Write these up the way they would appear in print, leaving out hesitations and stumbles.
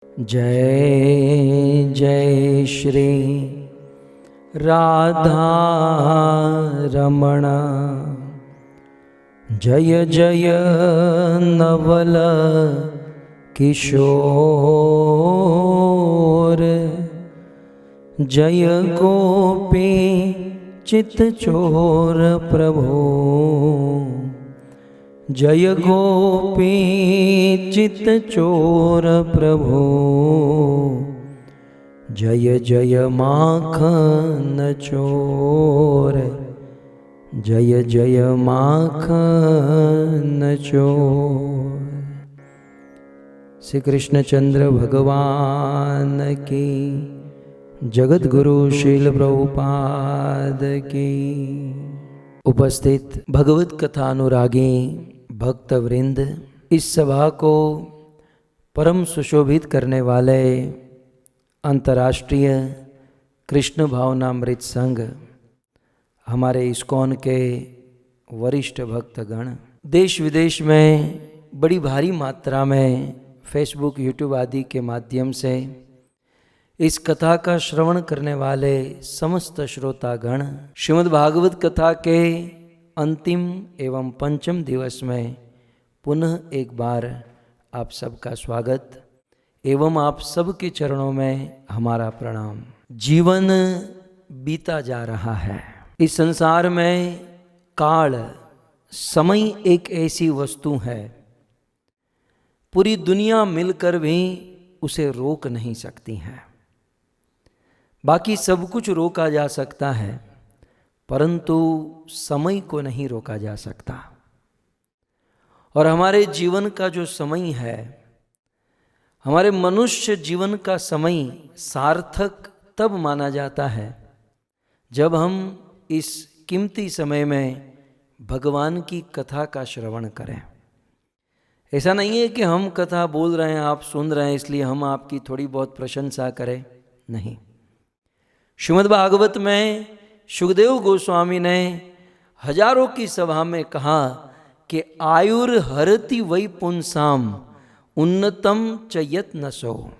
जय जय श्री राधा रमण, जय जय नवल किशोर, जय गोपी चित चोर प्रभो, जय गोपी चित चोर प्रभो, जय जय माखन चोर, जय जय माखन चोर। श्री कृष्णचंद्र भगवान की, जगत गुरु शील प्रभुपाद की। उपस्थित भगवत कथा अनुरागी भक्त वृंद, इस सभा को परम सुशोभित करने वाले अंतर्राष्ट्रीय कृष्ण भावनामृत संघ, हमारे इस्कॉन के वरिष्ठ भक्तगण, देश विदेश में बड़ी भारी मात्रा में फेसबुक यूट्यूब आदि के माध्यम से इस कथा का श्रवण करने वाले समस्त श्रोतागण, श्रीमद् भागवत कथा के अंतिम एवं पंचम दिवस में पुनः एक बार आप सबका स्वागत एवं आप सबके चरणों में हमारा प्रणाम। जीवन बीता जा रहा है। इस संसार में काल, समय एक ऐसी वस्तु है, पूरी दुनिया मिलकर भी उसे रोक नहीं सकती है। बाकी सब कुछ रोका जा सकता है, परंतु समय को नहीं रोका जा सकता। और हमारे जीवन का जो समय है, हमारे मनुष्य जीवन का समय सार्थक तब माना जाता है जब हम इस कीमती समय में भगवान की कथा का श्रवण करें। ऐसा नहीं है कि हम कथा बोल रहे हैं, आप सुन रहे हैं, इसलिए हम आपकी थोड़ी बहुत प्रशंसा करें, नहीं। श्रीमद् भागवत में शुकदेव गोस्वामी ने हजारों की सभा में कहा कि आयुर हरति वै पुंसाम उन्नतम च यत्नसो।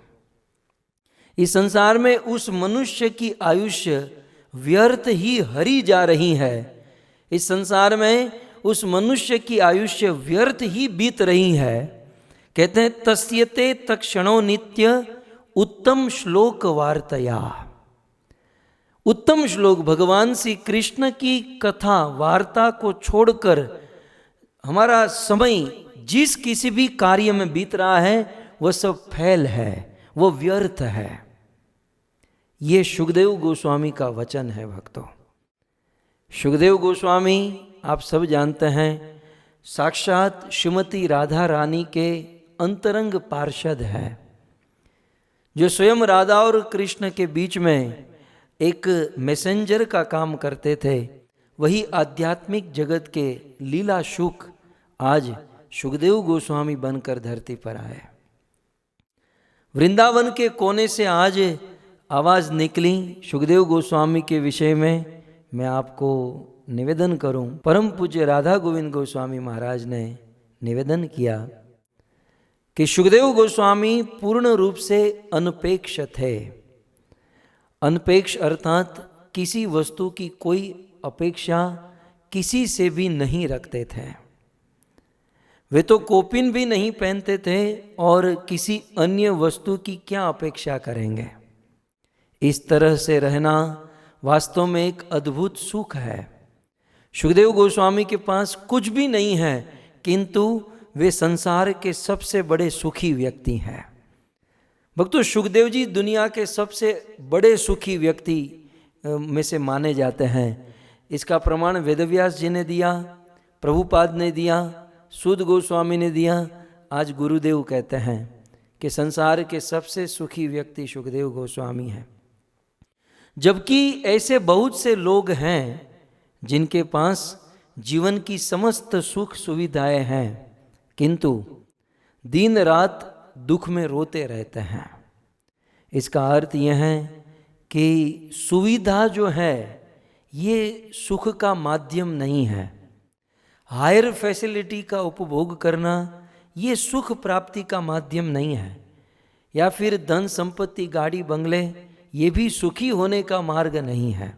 इस संसार में उस मनुष्य की आयुष्य व्यर्थ ही हरी जा रही है। इस संसार में उस मनुष्य की आयुष्य व्यर्थ ही बीत रही है। कहते हैं तस्यते तक्षणो नित्य उत्तम श्लोक वार्तया। उत्तम श्लोक, भगवान श्री कृष्ण की कथा वार्ता को छोड़कर हमारा समय जिस किसी भी कार्य में बीत रहा है वह सब फैल है, वो व्यर्थ है। ये शुकदेव गोस्वामी का वचन है भक्तों। शुकदेव गोस्वामी आप सब जानते हैं, साक्षात श्रीमती राधा रानी के अंतरंग पार्षद है, जो स्वयं राधा और कृष्ण के बीच में एक मैसेंजर का काम करते थे। वही आध्यात्मिक जगत के लीला शुक आज शुकदेव गोस्वामी बनकर धरती पर आए। वृंदावन के कोने से आज आवाज़ निकली शुकदेव गोस्वामी के विषय में। मैं आपको निवेदन करूं, परम पूज्य राधा गोविंद गोस्वामी महाराज ने निवेदन किया कि शुकदेव गोस्वामी पूर्ण रूप से अनपेक्ष थे। अनपेक्ष अर्थात किसी वस्तु की कोई अपेक्षा किसी से भी नहीं रखते थे। वे तो कोपिन भी नहीं पहनते थे और किसी अन्य वस्तु की क्या अपेक्षा करेंगे। इस तरह से रहना वास्तव में एक अद्भुत सुख है। शुकदेव गोस्वामी के पास कुछ भी नहीं है, किंतु वे संसार के सबसे बड़े सुखी व्यक्ति हैं। भक्तों, शुकदेव जी दुनिया के सबसे बड़े सुखी व्यक्ति में से माने जाते हैं। इसका प्रमाण वेदव्यास जी ने दिया, प्रभुपाद ने दिया, सूद गोस्वामी ने दिया, आज गुरुदेव कहते हैं कि संसार के सबसे सुखी व्यक्ति शुकदेव गोस्वामी हैं। जबकि ऐसे बहुत से लोग हैं जिनके पास जीवन की समस्त सुख सुविधाएं हैं, किंतु दिन रात दुख में रोते रहते हैं। इसका अर्थ यह है कि सुविधा जो है ये सुख का माध्यम नहीं है। हायर फैसिलिटी का उपभोग करना ये सुख प्राप्ति का माध्यम नहीं है। या फिर धन संपत्ति गाड़ी बंगले, ये भी सुखी होने का मार्ग नहीं है।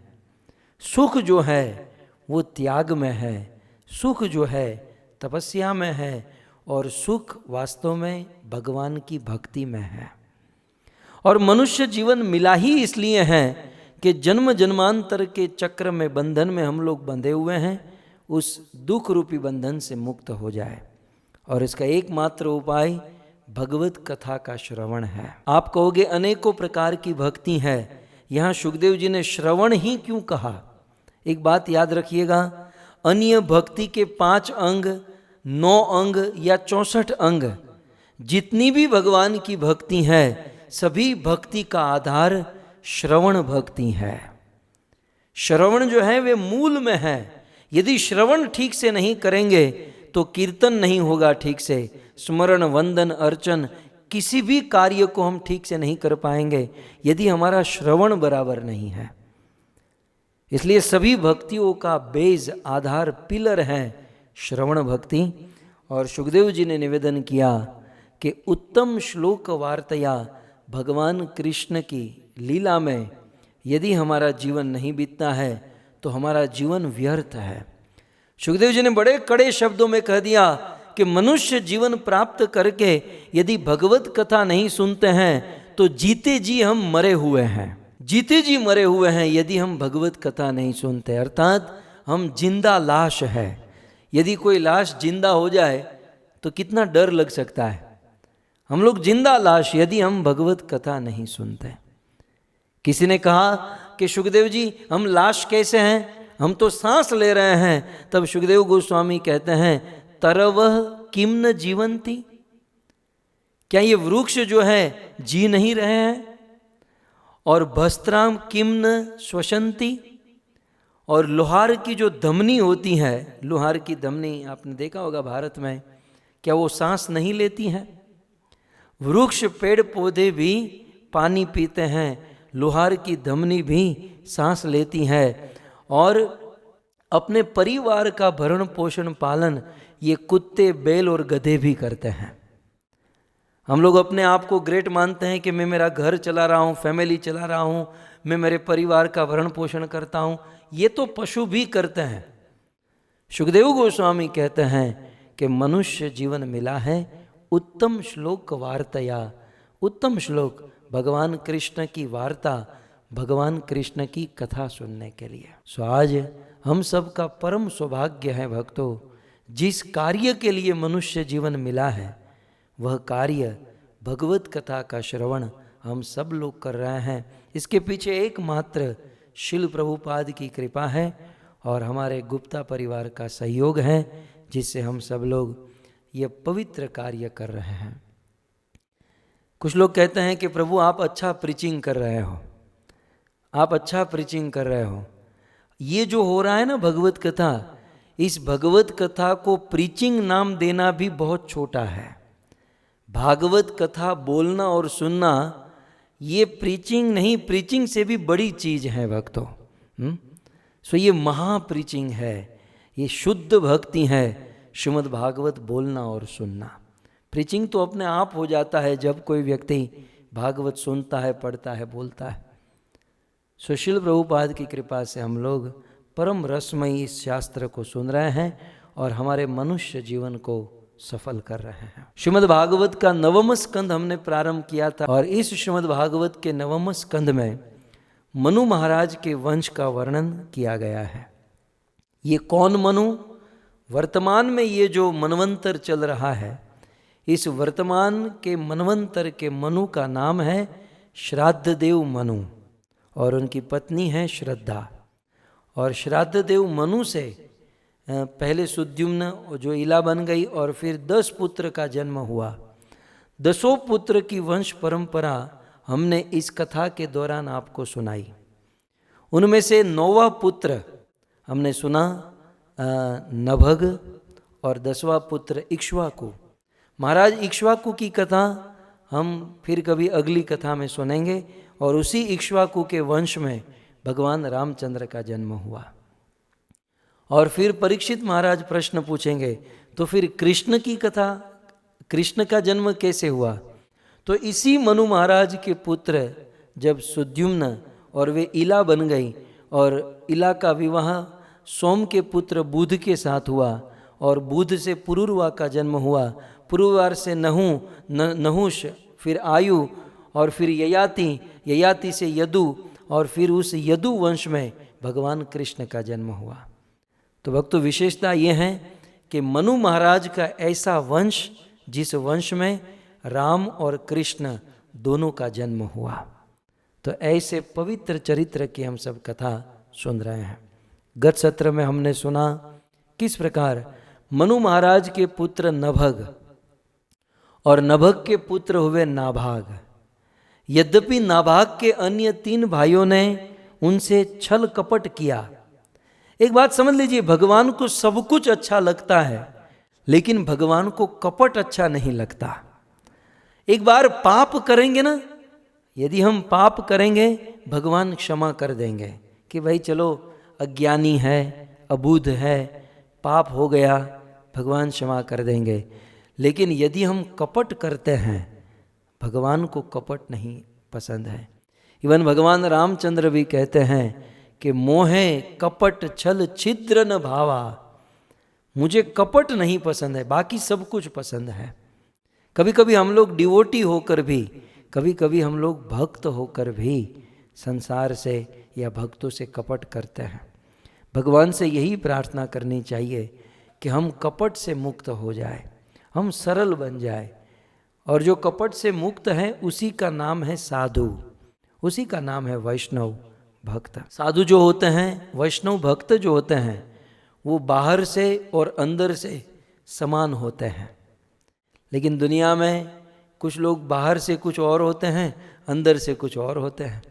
सुख जो है वो त्याग में है, सुख जो है तपस्या में है, और सुख वास्तव में भगवान की भक्ति में है। और मनुष्य जीवन मिला ही इसलिए है कि जन्म जन्मांतर के चक्र में, बंधन में हम लोग बंधे हुए हैं, उस दुख रूपी बंधन से मुक्त हो जाए। और इसका एकमात्र उपाय भगवत कथा का श्रवण है। आप कहोगे अनेकों प्रकार की भक्ति है, यहाँ शुकदेव जी ने श्रवण ही क्यों कहा? एक बात याद रखिएगा, अन्य भक्ति के 5 अंग, 9 अंग या 64 अंग, जितनी भी भगवान की भक्ति है, सभी भक्ति का आधार श्रवण भक्ति है। श्रवण जो है वे मूल में है। यदि श्रवण ठीक से नहीं करेंगे तो कीर्तन नहीं होगा ठीक से, स्मरण वंदन अर्चन किसी भी कार्य को हम ठीक से नहीं कर पाएंगे यदि हमारा श्रवण बराबर नहीं है। इसलिए सभी भक्तियों का बेज, आधार, पिलर है श्रवण भक्ति। और शुकदेव जी ने निवेदन किया कि उत्तम श्लोक वार्तया, भगवान कृष्ण की लीला में यदि हमारा जीवन नहीं बीतता है तो हमारा जीवन व्यर्थ है। शुकदेव जी ने बड़े कड़े शब्दों में कह दिया कि मनुष्य जीवन प्राप्त करके यदि भगवत कथा नहीं सुनते हैं तो जीते जी हम मरे हुए हैं, जीते जी मरे हुए हैं यदि हम भगवत कथा नहीं सुनते। अर्थात हम जिंदा लाश है। यदि कोई लाश जिंदा हो जाए तो कितना डर लग सकता है। हम लोग जिंदा लाश यदि हम भगवत कथा नहीं सुनते। किसी ने कहा कि शुकदेव जी हम लाश कैसे हैं, हम तो सांस ले रहे हैं। तब शुकदेव गोस्वामी कहते हैं तरवह किम न जीवंती, क्या ये वृक्ष जो है जी नहीं रहे हैं? और भस्त्राम किम न श्वसंती, और लोहार की जो धमनी होती है, लोहार की धमनी आपने देखा होगा भारत में, क्या वो सांस नहीं लेती हैं? वृक्ष पेड़ पौधे भी पानी पीते हैं, लोहार की धमनी भी सांस लेती है। और अपने परिवार का भरण पोषण पालन ये कुत्ते, बैल और गधे भी करते हैं। हम लोग अपने आप को ग्रेट मानते हैं कि मैं मेरा घर चला रहा हूँ, फैमिली चला रहा हूँ, मैं मेरे परिवार का भरण पोषण करता हूँ। ये तो पशु भी करते हैं। शुकदेव गोस्वामी कहते हैं कि मनुष्य जीवन मिला है उत्तम श्लोक वार्तया, उत्तम श्लोक भगवान कृष्ण की वार्ता, भगवान कृष्ण की कथा सुनने के लिए। सो आज हम सब का परम सौभाग्य है भक्तों, जिस कार्य के लिए मनुष्य जीवन मिला है वह कार्य भगवत कथा का श्रवण हम सब लोग कर रहे हैं। इसके पीछे एकमात्र शिल प्रभुपाद की कृपा है और हमारे गुप्ता परिवार का सहयोग है, जिससे हम सब लोग ये पवित्र कार्य कर रहे हैं। कुछ लोग कहते हैं कि प्रभु आप अच्छा प्रीचिंग कर रहे हो, आप अच्छा प्रीचिंग कर रहे हो। ये जो हो रहा है ना भगवत कथा, इस भगवत कथा को प्रीचिंग नाम देना भी बहुत छोटा है। भागवत कथा बोलना और सुनना ये प्रीचिंग नहीं, प्रीचिंग से भी बड़ी चीज है भक्तों। सो ये महा प्रीचिंग है, ये शुद्ध भक्ति है श्रीमद् भागवत बोलना और सुनना। प्रीचिंग तो अपने आप हो जाता है जब कोई व्यक्ति भागवत सुनता है, पढ़ता है, बोलता है। सुशील प्रभुपाद की कृपा से हम लोग परम रसमयी इस शास्त्र को सुन रहे हैं और हमारे मनुष्य जीवन को सफल कर रहे हैं। श्रीमद् भागवत का 9वां स्कंद हमने प्रारंभ किया था और इस श्रीमद् भागवत के 9वां स्कंद में मनु महाराज के वंश का वर्णन किया गया है। ये कौन मनु? वर्तमान में ये जो मनवंतर चल रहा है, इस वर्तमान के मनवंतर के मनु का नाम है श्राद्ध देव मनु और उनकी पत्नी है श्रद्धा। और श्राद्ध देव मनु से पहले सुद्युम्न जो इला बन गई और फिर 10 पुत्र का जन्म हुआ। 10 पुत्र की वंश परंपरा हमने इस कथा के दौरान आपको सुनाई। उनमें से 9वां पुत्र हमने सुना नभग और 10वां पुत्र इक्ष्वाकु। महाराज इक्ष्वाकु की कथा हम फिर कभी अगली कथा में सुनेंगे और उसी इक्ष्वाकु के वंश में भगवान रामचंद्र का जन्म हुआ। और फिर परीक्षित महाराज प्रश्न पूछेंगे तो फिर कृष्ण की कथा, कृष्ण का जन्म कैसे हुआ? तो इसी मनु महाराज के पुत्र जब सुद्युम्न और वे इला बन गई और इला का विवाह सोम के पुत्र बुध के साथ हुआ और बुध से पुरुरवा का जन्म हुआ, पुरुरवा से नहुष, फिर आयु और फिर ययाति, ययाति से यदु और फिर उस यदु वंश में भगवान कृष्ण का जन्म हुआ। तो भक्तों विशेषता ये है कि मनु महाराज का ऐसा वंश जिस वंश में राम और कृष्ण दोनों का जन्म हुआ। तो ऐसे पवित्र चरित्र की हम सब कथा सुन रहे हैं। गत सत्र में हमने सुना किस प्रकार मनु महाराज के पुत्र नभग और नभग के पुत्र हुए नाभाग। यद्यपि नाभाग के अन्य 3 भाइयों ने उनसे छल कपट किया। एक बात समझ लीजिए, भगवान को सब कुछ अच्छा लगता है लेकिन भगवान को कपट अच्छा नहीं लगता। एक बार पाप करेंगे ना, यदि हम पाप करेंगे भगवान क्षमा कर देंगे कि भाई चलो अज्ञानी है, अबूध है, पाप हो गया, भगवान क्षमा कर देंगे। लेकिन यदि हम कपट करते हैं, भगवान को कपट नहीं पसंद है। इवन भगवान रामचंद्र भी कहते हैं कि मोहे कपट छल छिद्र न भावा, मुझे कपट नहीं पसंद है, बाकी सब कुछ पसंद है। कभी कभी हम लोग डिवोटी होकर भी, कभी कभी हम लोग भक्त होकर भी संसार से या भक्तों से कपट करते हैं। भगवान से यही प्रार्थना करनी चाहिए कि हम कपट से मुक्त हो जाए, हम सरल बन जाए। और जो कपट से मुक्त है उसी का नाम है साधु, उसी का नाम है वैष्णव भक्त। साधु जो होते हैं, वैष्णव भक्त जो होते हैं, वो बाहर से और अंदर से समान होते हैं। लेकिन दुनिया में कुछ लोग बाहर से कुछ और होते हैं, अंदर से कुछ और होते हैं।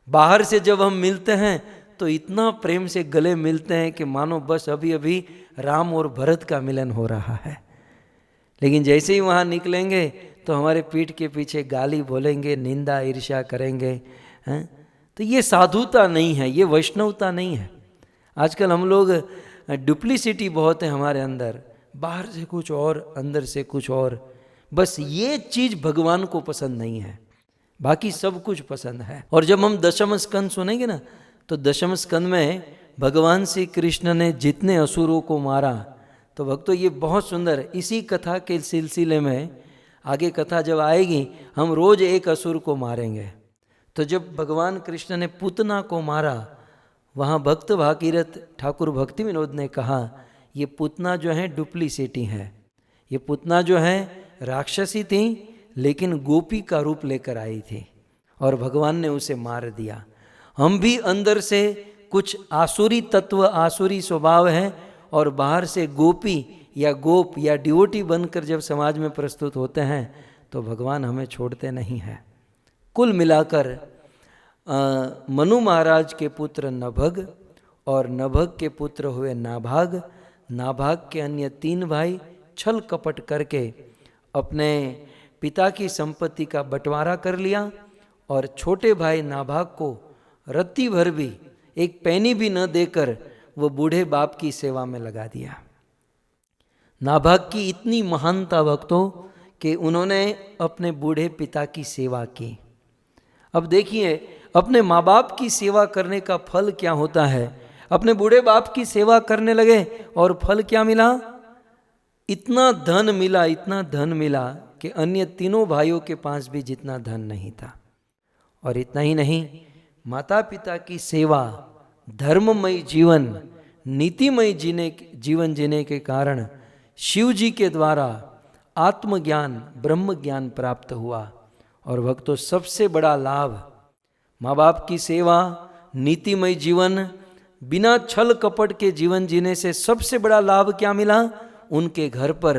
बाहर से जब हम मिलते हैं तो इतना प्रेम से गले मिलते हैं कि मानो बस अभी अभी राम और भरत का मिलन हो रहा है। लेकिन जैसे ही वहाँ निकलेंगे तो हमारे पीठ के पीछे गाली बोलेंगे, निंदा ईर्ष्या करेंगे हैं। तो ये साधुता नहीं है, ये वैष्णवता नहीं है। आजकल हम लोग डुप्लीसिटी बहुत है हमारे अंदर, बाहर से कुछ और अंदर से कुछ और। बस ये चीज़ भगवान को पसंद नहीं है, बाकी सब कुछ पसंद है। और जब हम दशम स्कंद सुनेंगे ना, तो दशम स्कंद में भगवान श्री कृष्ण ने जितने असुरों को मारा, तो भक्तों ये बहुत सुंदर, इसी कथा के सिलसिले में आगे कथा जब आएगी हम रोज एक असुर को मारेंगे। तो जब भगवान कृष्ण ने पूतना को मारा, वहाँ भक्त भागीरथ ठाकुर भक्ति विनोद ने कहा ये पूतना जो है डुप्लीसिटी है, ये पूतना जो है राक्षसी थी लेकिन गोपी का रूप लेकर आई थी और भगवान ने उसे मार दिया। हम भी अंदर से कुछ आसुरी तत्व, आसुरी स्वभाव है और बाहर से गोपी या गोप या डिवोटी बनकर जब समाज में प्रस्तुत होते हैं तो भगवान हमें छोड़ते नहीं हैं। कुल मिलाकर मनु महाराज के पुत्र नभग और नभग के पुत्र हुए नाभाग, नाभाग के अन्य 3 भाई छल कपट करके अपने पिता की संपत्ति का बंटवारा कर लिया और छोटे भाई नाभाग को रत्ती भर भी, एक पैनी भी न देकर वो बूढ़े बाप की सेवा में लगा दिया। नाभाग की इतनी महानता भक्तों कि उन्होंने अपने बूढ़े पिता की सेवा की। अब देखिए अपने माँ बाप की सेवा करने का फल क्या होता है। अपने बूढ़े बाप की सेवा करने लगे और फल क्या मिला, इतना धन मिला, इतना धन मिला कि अन्य 3 भाइयों के पास भी जितना धन नहीं था। और इतना ही नहीं, माता पिता की सेवा, धर्ममय जीवन, नीतिमय जीवन जीने के कारण शिव जी के द्वारा आत्मज्ञान, ब्रह्म ज्ञान प्राप्त हुआ। और भक्तों सबसे बड़ा लाभ, माँ बाप की सेवा, नीतिमय जीवन, बिना छल कपट के जीवन जीने से सबसे बड़ा लाभ क्या मिला, उनके घर पर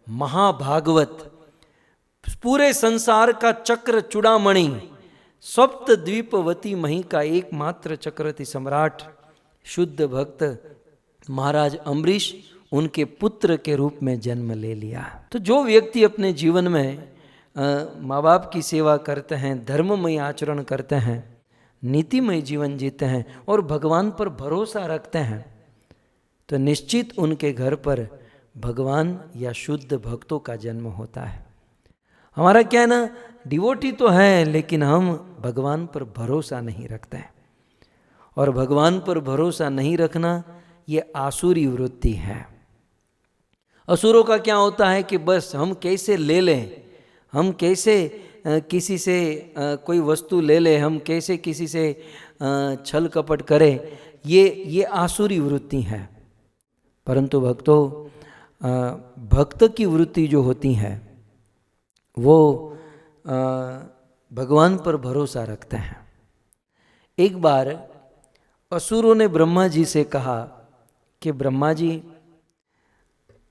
महाभागवत, पूरे संसार का चक्र चूड़ामणि, सप्त द्वीपवती मही का एकमात्र चक्रवर्ती सम्राट शुद्ध भक्त महाराज अम्बरीश उनके पुत्र के रूप में जन्म ले लिया। तो जो व्यक्ति अपने जीवन में माँ बाप की सेवा करते हैं, धर्ममय आचरण करते हैं, नीतिमय जीवन जीते हैं और भगवान पर भरोसा रखते हैं, तो निश्चित उनके घर पर भगवान या शुद्ध भक्तों का जन्म होता है। हमारा क्या है ना, डिवोटी तो हैं, लेकिन हम भगवान पर भरोसा नहीं रखते हैं। और भगवान पर भरोसा नहीं रखना ये आसुरी वृत्ति है। असुरों का क्या होता है कि बस हम कैसे ले लें, हम कैसे किसी से कोई वस्तु ले लें, हम कैसे किसी से छल कपट करें, ये आसुरी वृत्ति है। परंतु भक्तों, भक्त की वृत्ति जो होती है वो भगवान पर भरोसा रखते हैं। एक बार असुरों ने ब्रह्मा जी से कहा कि ब्रह्मा जी,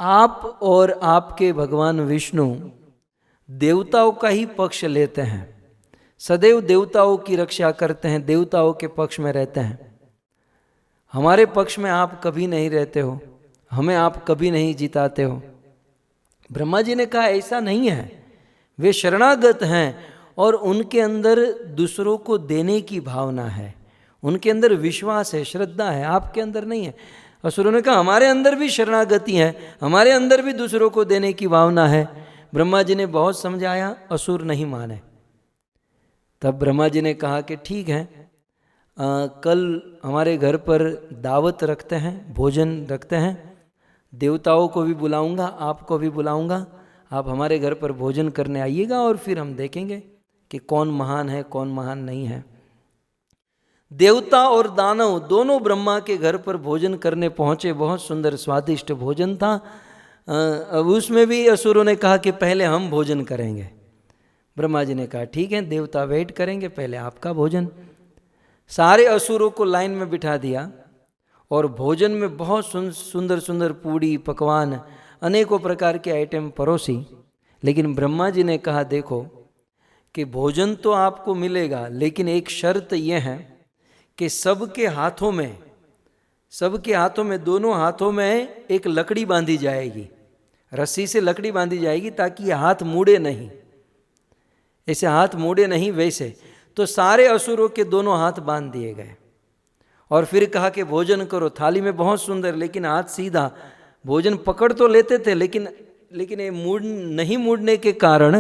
आप और आपके भगवान विष्णु देवताओं का ही पक्ष लेते हैं, सदैव देवताओं की रक्षा करते हैं, देवताओं के पक्ष में रहते हैं। हमारे पक्ष में आप कभी नहीं रहते हो, हमें आप कभी नहीं जिताते हो। ब्रह्मा जी ने कहा ऐसा नहीं है, वे शरणागत हैं और उनके अंदर दूसरों को देने की भावना है, उनके अंदर विश्वास है, श्रद्धा है, आपके अंदर नहीं है। असुरों ने कहा हमारे अंदर भी शरणागति है, हमारे अंदर भी दूसरों को देने की भावना है। ब्रह्मा जी ने बहुत समझाया, असुर नहीं माने। तब ब्रह्मा जी ने कहा कि ठीक है, कल हमारे घर पर दावत रखते हैं, भोजन रखते हैं, देवताओं को भी बुलाऊंगा, आपको भी बुलाऊंगा, आप हमारे घर पर भोजन करने आइएगा और फिर हम देखेंगे कि कौन महान है कौन महान नहीं है। देवता और दानव दोनों ब्रह्मा के घर पर भोजन करने पहुंचे। बहुत सुंदर स्वादिष्ट भोजन था। अब उसमें भी असुरों ने कहा कि पहले हम भोजन करेंगे। ब्रह्मा जी ने कहा ठीक है, देवता वेट करेंगे, पहले आपका भोजन। सारे असुरों को लाइन में बिठा दिया और भोजन में बहुत सुंदर सुंदर पूड़ी पकवान अनेकों प्रकार के आइटम परोसी। लेकिन ब्रह्मा जी ने कहा देखो कि भोजन तो आपको मिलेगा, लेकिन एक शर्त यह है कि सबके हाथों में दोनों हाथों में एक लकड़ी बांधी जाएगी, रस्सी से लकड़ी बांधी जाएगी ताकि ये हाथ मुड़े नहीं, ऐसे हाथ मुड़े नहीं वैसे। तो सारे असुरों के दोनों हाथ बांध दिए गए और फिर कहा कि भोजन करो। थाली में बहुत सुंदर, लेकिन हाथ सीधा, भोजन पकड़ तो लेते थे लेकिन ये नहीं मुड़ने के कारण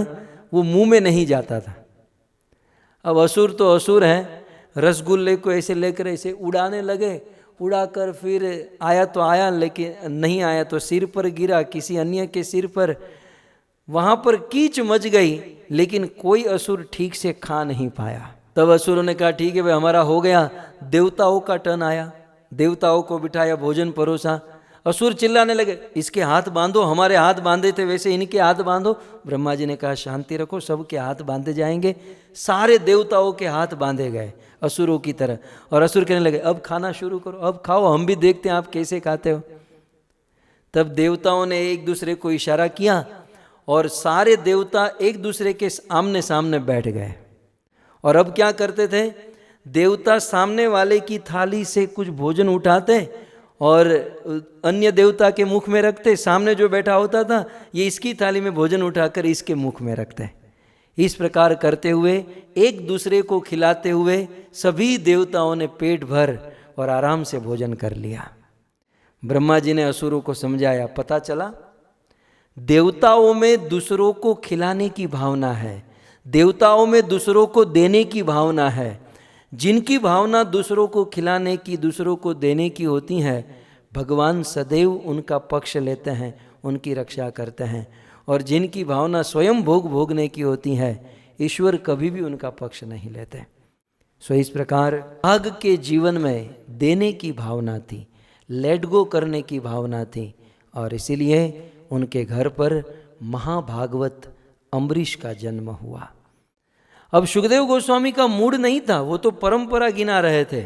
वो मुंह में नहीं जाता था। अब असुर तो असुर हैं, रसगुल्ले को ऐसे लेकर ऐसे उड़ाने लगे, उड़ाकर फिर आया तो आया, लेकिन नहीं आया तो सिर पर गिरा, किसी अन्य के सिर पर। वहां पर कीच मच गई, लेकिन कोई असुर ठीक से खा नहीं पाया। तब असुरों ने कहा ठीक है भाई, हमारा हो गया। देवताओं का टर्न आया, देवताओं को बिठाया, भोजन परोसा। असुर चिल्लाने लगे इसके हाथ बांधो, हमारे हाथ बांधे थे वैसे इनके हाथ बांधो। ब्रह्मा जी ने कहा शांति रखो, सबके हाथ बांधे जाएंगे। सारे देवताओं के हाथ बांधे गए असुरों की तरह। और असुर कहने लगे अब खाना शुरू करो, अब खाओ, हम भी देखते हैं आप कैसे खाते हो। तब देवताओं ने एक दूसरे को इशारा किया और सारे देवता एक दूसरे के आमने सामने बैठ गए। और अब क्या करते थे, देवता सामने वाले की थाली से कुछ भोजन उठाते और अन्य देवता के मुख में रखते। सामने जो बैठा होता था ये इसकी थाली में भोजन उठाकर इसके मुख में रखते। इस प्रकार करते हुए एक दूसरे को खिलाते हुए सभी देवताओं ने पेट भर और आराम से भोजन कर लिया। ब्रह्मा जी ने असुरों को समझाया, पता चला देवताओं में दूसरों को खिलाने की भावना है, देवताओं में दूसरों को देने की भावना है। जिनकी भावना दूसरों को खिलाने की, दूसरों को देने की होती है, भगवान सदैव उनका पक्ष लेते हैं, उनकी रक्षा करते हैं। और जिनकी भावना स्वयं भोगने की होती है, ईश्वर कभी भी उनका पक्ष नहीं लेते। सो इस प्रकार भाग के जीवन में देने की भावना थी, लेट गो करने की भावना थी, और इसीलिए उनके घर पर महाभागवत अम्बरीश का जन्म हुआ। अब सुखदेव गोस्वामी का मूड नहीं था, वो तो परंपरा गिना रहे थे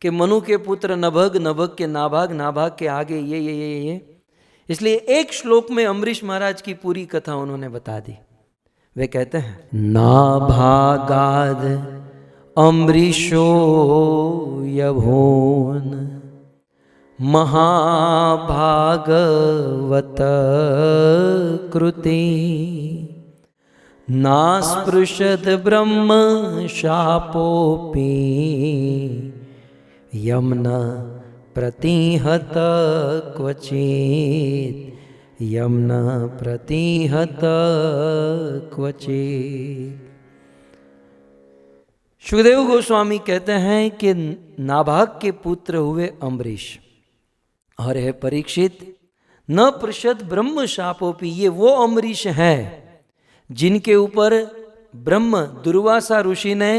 कि मनु के पुत्र नभग, नभग के नाभाग, नाभाग के आगे ये। इसलिए एक श्लोक में अम्बरीश महाराज की पूरी कथा उन्होंने बता दी। वे कहते हैं नाभागाद अम्बरीशो यभून महाभागवत कृति नास्पृशद ब्रह्म शापोपि यम्न प्रतिहत क्वचित्, यम्न प्रतिहत क्वचित्। सुखदेव गोस्वामी कहते हैं कि नाभाग के पुत्र हुए अम्बरीश, और है परीक्षित न पृषद ब्रह्म शापोपी, ये वो अम्बरीश हैं जिनके ऊपर ब्रह्म दुर्वासा ऋषि ने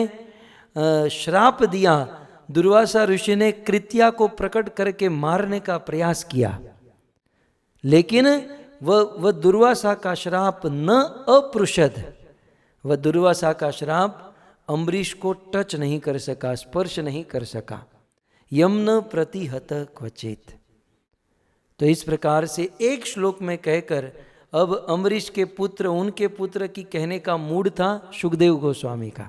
श्राप दिया। दुर्वासा ऋषि ने कृत्या को प्रकट करके मारने का प्रयास किया, लेकिन वह दुर्वासा का श्राप न अपृषद, वह दुर्वासा का श्राप अम्बरीश को टच नहीं कर सका, स्पर्श नहीं कर सका। यम न प्रतिहत क्वचित। तो इस प्रकार से एक श्लोक में कहकर अब अम्बरीश के पुत्र, उनके पुत्र की कहने का मूड था सुखदेव गोस्वामी का।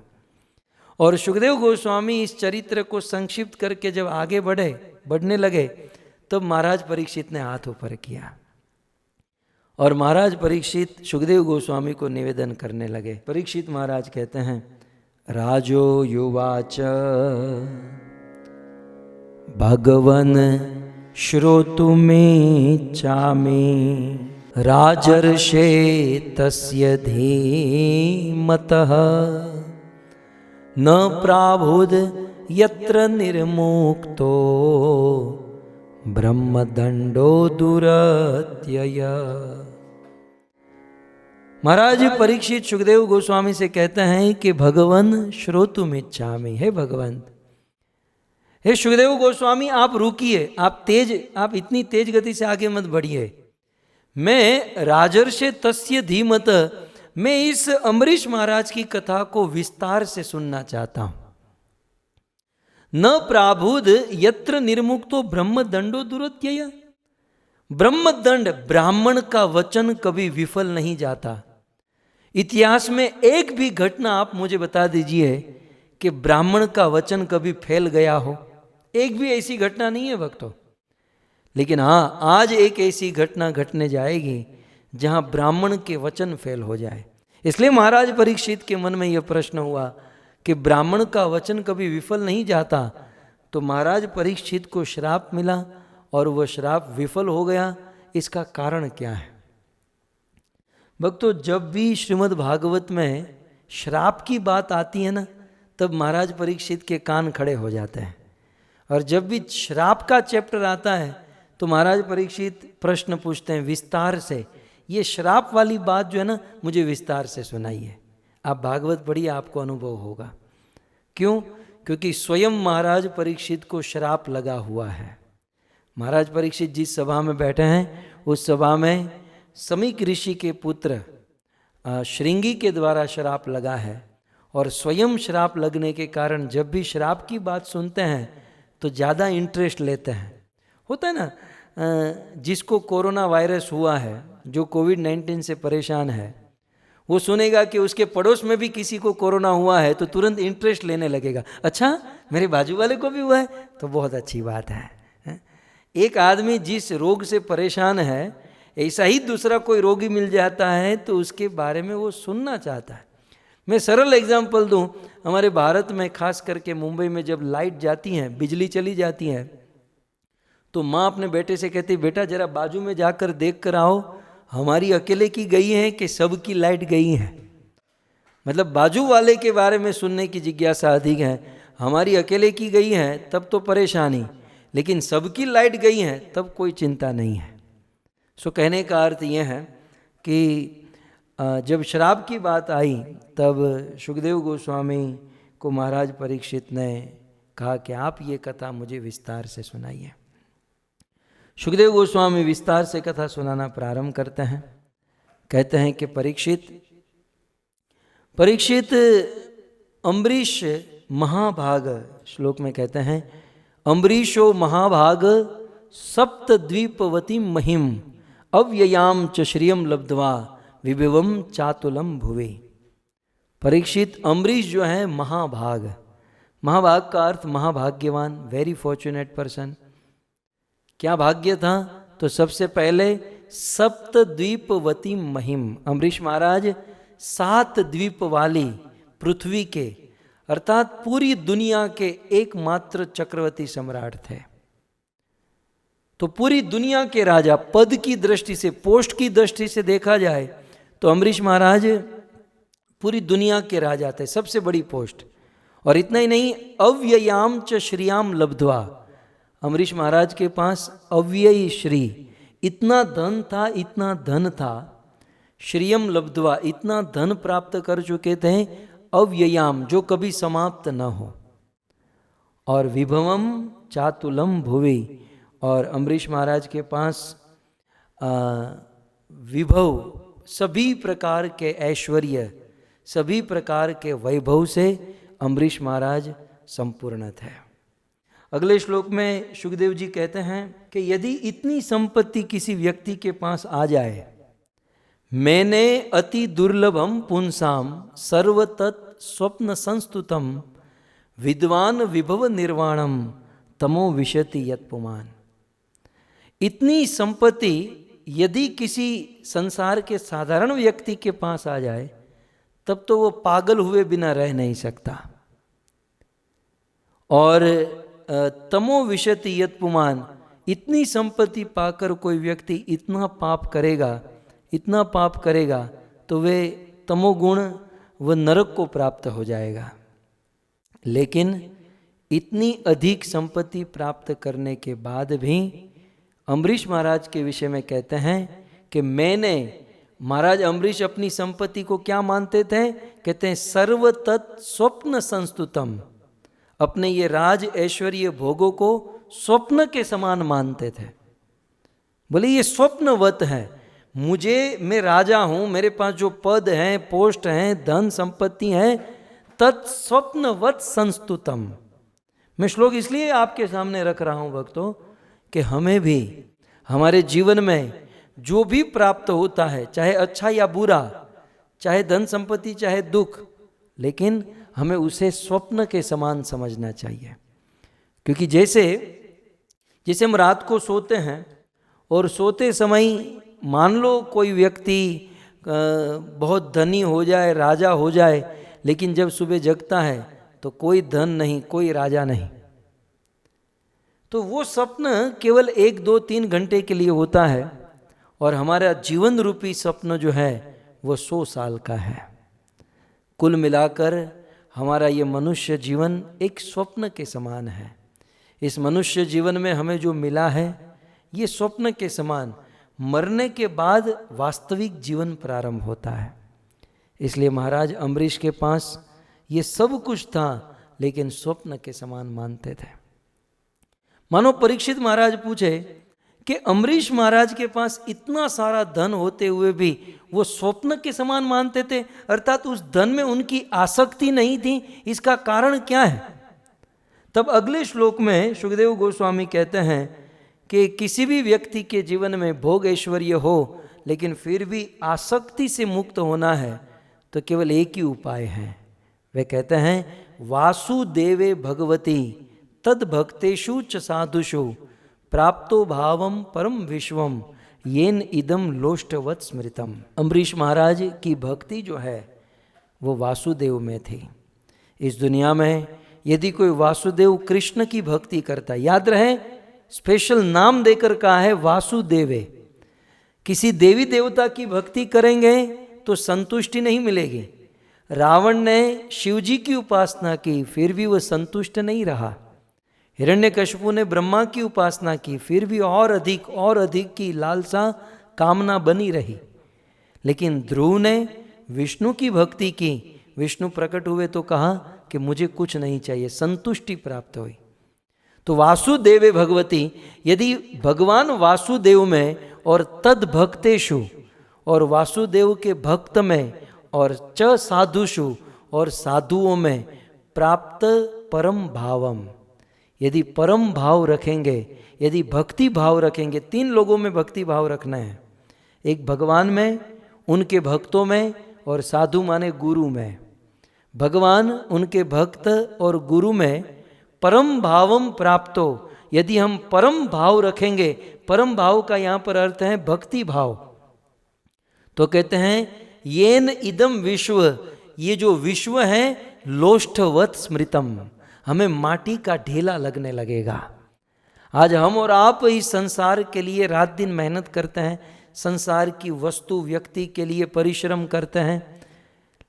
और सुखदेव गोस्वामी इस चरित्र को संक्षिप्त करके जब आगे बढ़ने लगे, तब महाराज परीक्षित ने हाथ ऊपर किया और महाराज परीक्षित सुखदेव गोस्वामी को निवेदन करने लगे। परीक्षित महाराज कहते हैं, राजो युवाच भगवन श्रोतुमेच्छामि राजर्षे तस्य धीमतः न प्राबुध यत्र निर्मुक्तो ब्रह्मदंडो दुरत्यय। महाराज परीक्षित सुखदेव गोस्वामी से कहते हैं कि भगवन श्रोतुमिच्छामि, हे भगवंत, हे सुखदेव गोस्वामी आप रुकिए, आप इतनी तेज गति से आगे मत बढ़िए। मैं राजर्षे तस्य धीमत, मैं इस अम्बरीश महाराज की कथा को विस्तार से सुनना चाहता हूं। न प्राबुध यत्र निर्मुक्तो ब्रह्मदंडो दुरत्यय। ब्रह्मदंड, ब्राह्मण का वचन कभी विफल नहीं जाता। इतिहास में एक भी घटना आप मुझे बता दीजिए कि ब्राह्मण का वचन कभी फैल गया हो। एक भी ऐसी घटना नहीं है भक्तों। लेकिन हाँ, आज एक ऐसी घटना घटने जाएगी जहां ब्राह्मण के वचन फेल हो जाए। इसलिए महाराज परीक्षित के मन में यह प्रश्न हुआ कि ब्राह्मण का वचन कभी विफल नहीं जाता। तो महाराज परीक्षित को श्राप मिला और वह श्राप विफल हो गया। इसका कारण क्या है भक्तों? जब भी श्रीमद् भागवत में श्राप की बात आती है ना, तब महाराज परीक्षित के कान खड़े हो जाते हैं। और जब भी श्राप का चैप्टर आता है तो महाराज परीक्षित प्रश्न पूछते हैं विस्तार से, ये श्राप वाली बात जो है ना, मुझे विस्तार से सुनाइए। आप भागवत पढ़िए, आपको अनुभव होगा। क्यों? क्योंकि स्वयं महाराज परीक्षित को श्राप लगा हुआ है। महाराज परीक्षित जिस सभा में बैठे हैं, उस सभा में समीक ऋषि के पुत्र श्रृंगी के द्वारा श्राप लगा है। और स्वयं श्राप लगने के कारण जब भी श्राप की बात सुनते हैं तो ज़्यादा इंटरेस्ट लेते हैं। होता है ना, जिसको कोरोना वायरस हुआ है, जो कोविड-19 से परेशान है, वो सुनेगा कि उसके पड़ोस में भी किसी को कोरोना हुआ है तो तुरंत इंटरेस्ट लेने लगेगा। अच्छा, मेरे बाजू वाले को भी हुआ है तो बहुत अच्छी बात है। एक आदमी जिस रोग से परेशान है, ऐसा ही दूसरा कोई रोगी मिल जाता है तो उसके बारे में वो सुनना चाहता है। मैं सरल एग्जाम्पल दूं, हमारे भारत में खास करके मुंबई में जब लाइट जाती है, बिजली चली जाती है, तो माँ अपने बेटे से कहती, बेटा जरा बाजू में जाकर देख कर आओ, हमारी अकेले की गई है कि सबकी लाइट गई है। मतलब बाजू वाले के बारे में सुनने की जिज्ञासा अधिक है। हमारी अकेले की गई है तब तो परेशानी, लेकिन सबकी लाइट गई है तब कोई चिंता नहीं है। सो कहने का अर्थ यह है कि जब श्राप की बात आई तब सुखदेव गोस्वामी को महाराज परीक्षित ने कहा कि आप ये कथा मुझे विस्तार से सुनाइए। सुखदेव गोस्वामी विस्तार से कथा सुनाना प्रारंभ करते हैं। कहते हैं कि परीक्षित अम्बरीश महाभाग, श्लोक में कहते हैं, अम्बरीशो महाभाग सप्तद्वीपवती महिम अव्ययाम च श्रियम लब्ध्वा विभवम चातुलम भुवे। परीक्षित अम्बरीश जो है महाभाग, महाभाग का अर्थ महाभाग्यवान, वेरी फॉर्चुनेट पर्सन। क्या भाग्य था? तो सबसे पहले सप्तद्वीपवती महिम, अम्बरीश महाराज 7 द्वीप वाली पृथ्वी के, अर्थात पूरी दुनिया के एकमात्र चक्रवर्ती सम्राट थे। तो पूरी दुनिया के राजा, पद की दृष्टि से, पोस्ट की दृष्टि से देखा जाए तो अम्बरीश महाराज पूरी दुनिया के राजा थे, सबसे बड़ी पोस्ट। और इतना ही नहीं, अव्ययाम च श्रियाम लब्ध्वा, अम्बरीश महाराज के पास अव्ययी श्री, इतना धन था, इतना धन था, श्रियम लब्ध्वा, इतना धन प्राप्त कर चुके थे, अव्ययाम, जो कभी समाप्त न हो, और विभवम चातुलम भुवि, और अम्बरीश महाराज के पास विभव, सभी प्रकार के ऐश्वर्य, सभी प्रकार के वैभव से अम्बरीश महाराज संपूर्ण थे। अगले श्लोक में शुकदेव जी कहते हैं कि यदि इतनी संपत्ति किसी व्यक्ति के पास आ जाए, मैंने अति दुर्लभम पुंसाम सर्वतत् स्वप्न संस्तुतम विद्वान विभव निर्वाणम तमो विशति यत्पुमान। इतनी संपत्ति यदि किसी संसार के साधारण व्यक्ति के पास आ जाए, तब तो वो पागल हुए बिना रह नहीं सकता। और तमो विशति यत्पुमान, इतनी संपत्ति पाकर कोई व्यक्ति इतना पाप करेगा, इतना पाप करेगा, तो वे तमोगुण, वह नरक को प्राप्त हो जाएगा। लेकिन इतनी अधिक संपत्ति प्राप्त करने के बाद भी अम्बरीश महाराज के विषय में कहते हैं कि मैंने, महाराज अम्बरीश अपनी संपत्ति को क्या मानते थे? कहते हैं सर्वतत् स्वप्न संस्तुतम, अपने ये राज ऐश्वर्य भोगों को स्वप्न के समान मानते थे। बोले ये स्वप्नवत है, मैं राजा हूं, मेरे पास जो पद हैं, पोस्ट हैं, धन संपत्ति है, तत्स्वप्नवत संस्तुतम। मैं श्लोक इसलिए आपके सामने रख रहा हूं भक्तों कि हमें भी हमारे जीवन में जो भी प्राप्त होता है, चाहे अच्छा या बुरा, चाहे धन संपत्ति, चाहे दुख, लेकिन हमें उसे स्वप्न के समान समझना चाहिए। क्योंकि जैसे हम रात को सोते हैं और सोते समय मान लो कोई व्यक्ति बहुत धनी हो जाए, राजा हो जाए, लेकिन जब सुबह जगता है तो कोई धन नहीं, कोई राजा नहीं, तो वो स्वप्न केवल 1, 2, 3 घंटे के लिए होता है, और हमारा जीवन रूपी स्वप्न जो है वो 100 साल का है। कुल मिलाकर हमारा ये मनुष्य जीवन एक स्वप्न के समान है। इस मनुष्य जीवन में हमें जो मिला है ये स्वप्न के समान, मरने के बाद वास्तविक जीवन प्रारंभ होता है। इसलिए महाराज अम्बरीश के पास ये सब कुछ था, लेकिन स्वप्न के समान मानते थे। मानो परीक्षित महाराज पूछे कि अम्बरीश महाराज के पास इतना सारा धन होते हुए भी वो स्वप्न के समान मानते थे, अर्थात उस धन में उनकी आसक्ति नहीं थी, इसका कारण क्या है? तब अगले श्लोक में शुकदेव गोस्वामी कहते हैं कि किसी भी व्यक्ति के जीवन में भोग ऐश्वर्य हो, लेकिन फिर भी आसक्ति से मुक्त होना है, तो केवल एक ही उपाय है। वे कहते हैं वासुदेवे भगवती तद भक्तेषु च साधुषु प्राप्तो भावम परम विश्वम येन इदम लोष्टवत स्मृतम। अम्बरीश महाराज की भक्ति जो है वो वासुदेव में थी। इस दुनिया में यदि कोई वासुदेव कृष्ण की भक्ति करता है, याद रहे स्पेशल नाम देकर कहा है वासुदेवे, किसी देवी देवता की भक्ति करेंगे तो संतुष्टि नहीं मिलेगी। रावण ने शिव जी की उपासना की, फिर भी वह संतुष्ट नहीं रहा। हिरण्यकशिपु ने ब्रह्मा की उपासना की, फिर भी और अधिक की लालसा, कामना बनी रही। लेकिन ध्रुव ने विष्णु की भक्ति की, विष्णु प्रकट हुए तो कहा कि मुझे कुछ नहीं चाहिए, संतुष्टि प्राप्त हुई। तो वासुदेवे भगवती, यदि भगवान वासुदेव में और तद भक्तेषु, और वासुदेव के भक्त में, और च साधुषु, और साधुओं में प्राप्त परम भावम, यदि परम भाव रखेंगे, यदि भक्ति भाव रखेंगे, 3 लोगों में भक्ति भाव रखना है, एक भगवान में, उनके भक्तों में, और साधु माने गुरु में। भगवान, उनके भक्त और गुरु में परम भावम प्राप्तो, यदि हम परम भाव रखेंगे, परम भाव का यहाँ पर अर्थ है भक्ति भाव, तो कहते हैं येन इदम विश्व, ये जो विश्व है लोष्टवत स्मृतम, हमें माटी का ढेला लगने लगेगा। आज हम और आप इस संसार के लिए रात दिन मेहनत करते हैं, संसार की वस्तु व्यक्ति के लिए परिश्रम करते हैं,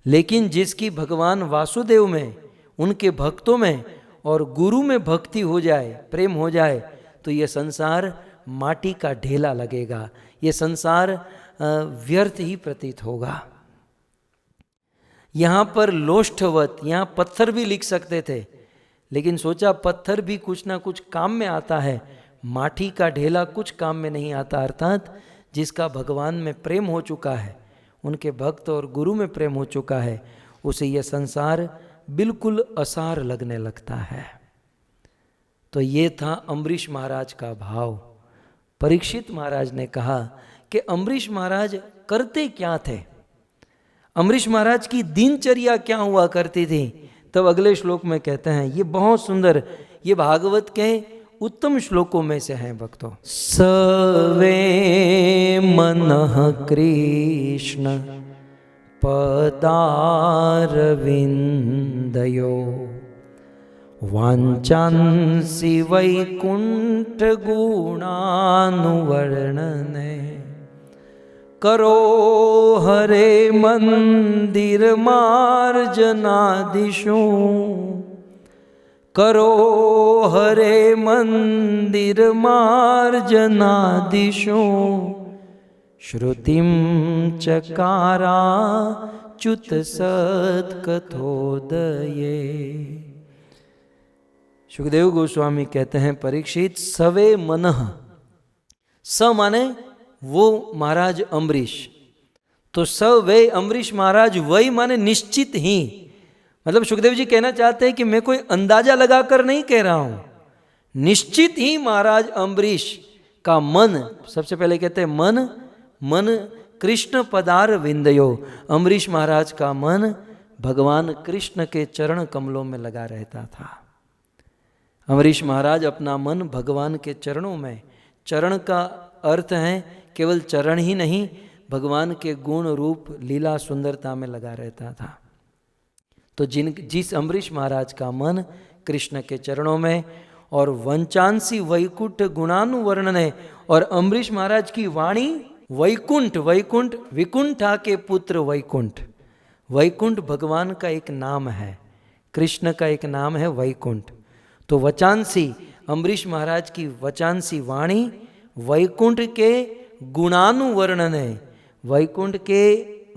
लेकिन जिसकी भगवान वासुदेव में उनके भक्तों में और गुरु में भक्ति हो जाए, प्रेम हो जाए, तो ये संसार माटी का ढेला लगेगा, ये संसार व्यर्थ ही प्रतीत होगा। यहाँ पर लोष्ठवत, यहाँ पत्थर भी लिख सकते थे, लेकिन सोचा पत्थर भी कुछ ना कुछ काम में आता है, माटी का ढेला कुछ काम में नहीं आता। अर्थात जिसका भगवान में प्रेम हो चुका है, उनके भक्त और गुरु में प्रेम हो चुका है, उसे यह संसार बिल्कुल असार लगने लगता है। तो ये था अम्बरीश महाराज का भाव। परीक्षित महाराज ने कहा कि अम्बरीश महाराज करते क्या थे, अम्बरीश महाराज की दिनचर्या क्या हुआ करती थी। तब अगले श्लोक में कहते हैं, ये बहुत सुंदर, ये भागवत के उत्तम श्लोकों में से हैं भक्तों। सवे मनः कृष्ण पदारविन्दयो वाञ्छन्ति वैकुण्ठ गुणानुवर्णने करो हरे मंदिर मार्जनादिशु करो हरे मंदिर मार्जनादिशु श्रुतिम चकारा च्युत सत्कथोदये। सुखदेव गोस्वामी कहते हैं, परीक्षित सवे मनः, स माने वो महाराज अम्बरीश, तो स वे अम्बरीश महाराज, वही माने निश्चित ही। मतलब सुखदेव जी कहना चाहते हैं कि मैं कोई अंदाजा लगाकर नहीं कह रहा हूं, निश्चित ही महाराज अम्बरीश का मन, सबसे पहले कहते हैं मन कृष्ण पदार विंदयो, अम्बरीश महाराज का मन भगवान कृष्ण के चरण कमलों में लगा रहता था। अम्बरीश महाराज अपना मन भगवान के चरणों में, चरण का अर्थ है केवल चरण ही नहीं, भगवान के गुण रूप लीला सुंदरता में लगा रहता था। तो जिस अम्बरीश महाराज का मन कृष्ण के चरणों में, और वंचांसी वैकुंठ गुणानुवर्णने, और अम्बरीश महाराज की वाणी वैकुंठ, वैकुंठ विकुंठा के पुत्र वैकुंठ, वैकुंठ भगवान का एक नाम है, कृष्ण का एक नाम है वैकुंठ। तो वचांसी, अम्बरीश महाराज की वचांसी वाणी वैकुंठ के गुणानुवर्णन है, वैकुंठ के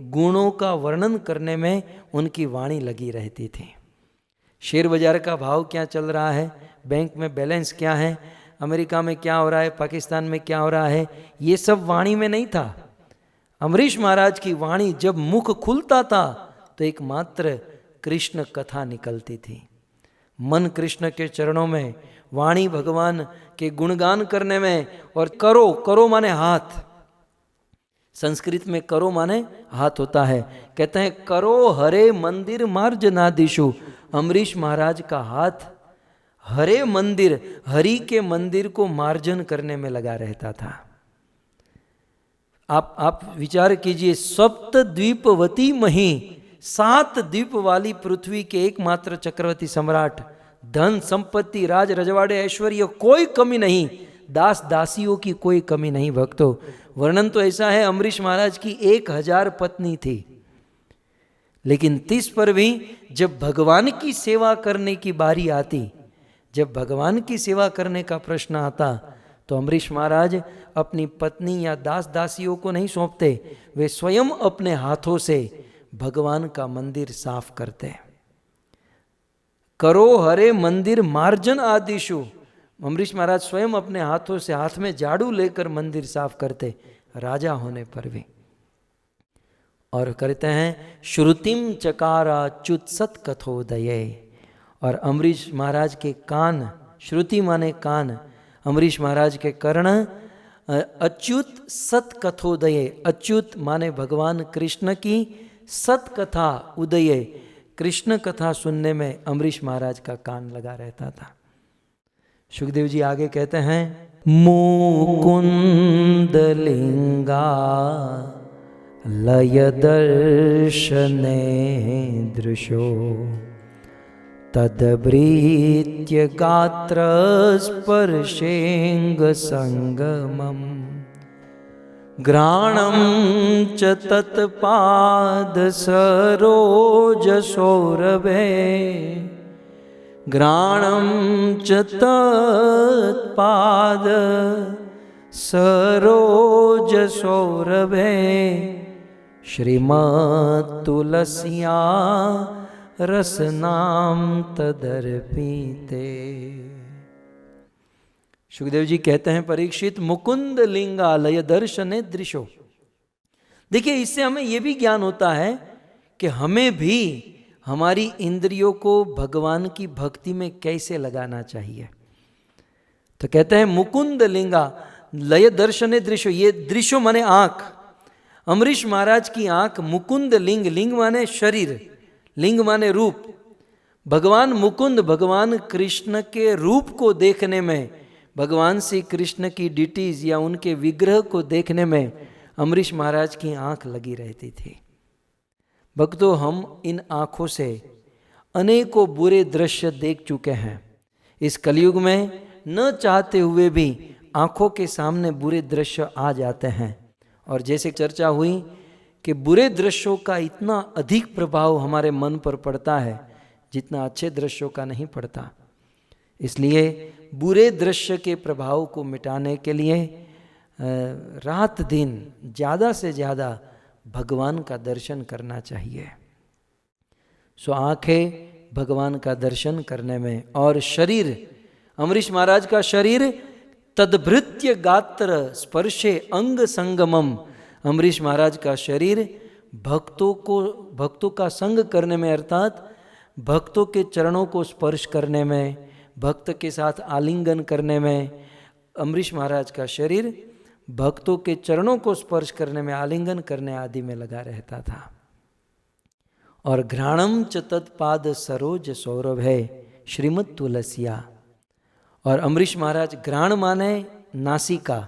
गुणों का वर्णन करने में उनकी वाणी लगी रहती थी। शेयर बाजार का भाव क्या चल रहा है, बैंक में बैलेंस क्या है, अमेरिका में क्या हो रहा है, पाकिस्तान में क्या हो रहा है, ये सब वाणी में नहीं था। अम्बरीश महाराज की वाणी जब मुख खुलता था तो एकमात्र कृष्ण कथा निकलती थी। मन कृष्ण के चरणों में, वाणी भगवान के गुणगान करने में, और करो, करो माने हाथ, संस्कृत में करो माने हाथ होता है। कहते हैं करो हरे मंदिर मार्जनादिशु, अम्बरीश महाराज का हाथ हरे मंदिर, हरि के मंदिर को मार्जन करने में लगा रहता था। आप विचार कीजिए, सप्त द्वीपवती मही, 7 द्वीप वाली पृथ्वी के एकमात्र चक्रवर्ती सम्राट, धन संपत्ति राज रजवाड़े ऐश्वर्य कोई कमी नहीं, दास दासियों की कोई कमी नहीं। भक्तों, वर्णन तो ऐसा है अम्बरीश महाराज की 1000 पत्नी थी, लेकिन 30 पर भी जब भगवान की सेवा करने की बारी आती, जब भगवान की सेवा करने का प्रश्न आता, तो अम्बरीश महाराज अपनी पत्नी या दास दासियों को नहीं सौंपते, वे स्वयं अपने हाथों से भगवान का मंदिर साफ करते। करो हरे मंदिर मार्जन आदिशु, अम्बरीश महाराज स्वयं अपने हाथों से, हाथ में झाड़ू लेकर मंदिर साफ करते, राजा होने पर भी। और करते हैं श्रुतिम चकारा च्युत सत कथोदये, और अम्बरीश महाराज के कान, श्रुति माने कान, अम्बरीश महाराज के कर्ण अच्युत सत कथोदये, अच्युत माने भगवान कृष्ण की सत कथा उदय, कृष्ण कथा सुनने में अम्बरीश महाराज का कान लगा रहता था। सुखदेव जी आगे कहते हैं मुकुंदलिंगा लय दर्शने दृशो तदभृत्य गात्र स्पर्शेंग संगमम घ्राणं च तत्पाद सरोज सौरभे घ्राणं च तत्पाद सरोजसौरभे श्रीमत्तुलस्या रसनाम तदर्पिते। सुखदेव जी कहते हैं, परीक्षित मुकुंद लिंगालय दर्शने दृशो। देखिए, इससे हमें यह भी ज्ञान होता है कि हमें भी हमारी इंद्रियों को भगवान की भक्ति में कैसे लगाना चाहिए। तो कहते हैं मुकुंद लिंगा लय दर्शने दृश्यो, ये दृश्यो माने आंख। अम्बरीश महाराज की आंख मुकुंद लिंग, लिंग माने शरीर, लिंग माने रूप। भगवान मुकुंद, भगवान कृष्ण के रूप को देखने में, भगवान श्री कृष्ण की डिटीज या उनके विग्रह को देखने में अम्बरीश महाराज की आंख लगी रहती थी। भक्तों, हम इन आंखों से अनेकों बुरे दृश्य देख चुके हैं। इस कलयुग में न चाहते हुए भी आंखों के सामने बुरे दृश्य आ जाते हैं। और जैसे चर्चा हुई कि बुरे दृश्यों का इतना अधिक प्रभाव हमारे मन पर पड़ता है जितना अच्छे दृश्यों का नहीं पड़ता। इसलिए बुरे दृश्य के प्रभाव को मिटाने के लिए रात दिन ज़्यादा से ज़्यादा भगवान का दर्शन करना चाहिए। सो आंखें भगवान का दर्शन करने में, और शरीर, अम्बरीश महाराज का शरीर तद्भृत्य गात्र स्पर्शे अंग संगमम। अम्बरीश महाराज का शरीर भक्तों का संग करने में, अर्थात भक्तों के चरणों को स्पर्श करने में, भक्त के साथ आलिंगन करने में, अम्बरीश महाराज का शरीर भक्तों के चरणों को स्पर्श करने में, आलिंगन करने आदि में लगा रहता था। और घ्राणम च तत्पाद सरोज सौरभ है श्रीमत तुलसिया। और अम्बरीश महाराज, घ्राण माने नासिका,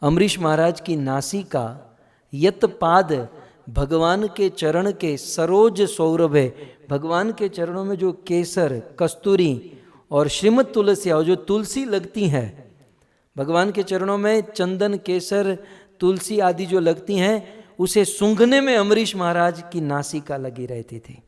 अम्बरीश महाराज की नासिका यत पाद, भगवान के चरण के सरोज सौरभ है, भगवान के चरणों में जो केसर, कस्तूरी और श्रीमत तुलसिया, जो तुलसी लगती है, भगवान के चरणों में चंदन, केसर, तुलसी आदि जो लगती हैं, उसे सूंघने में अम्बरीश महाराज की नासिका लगी रहती थी।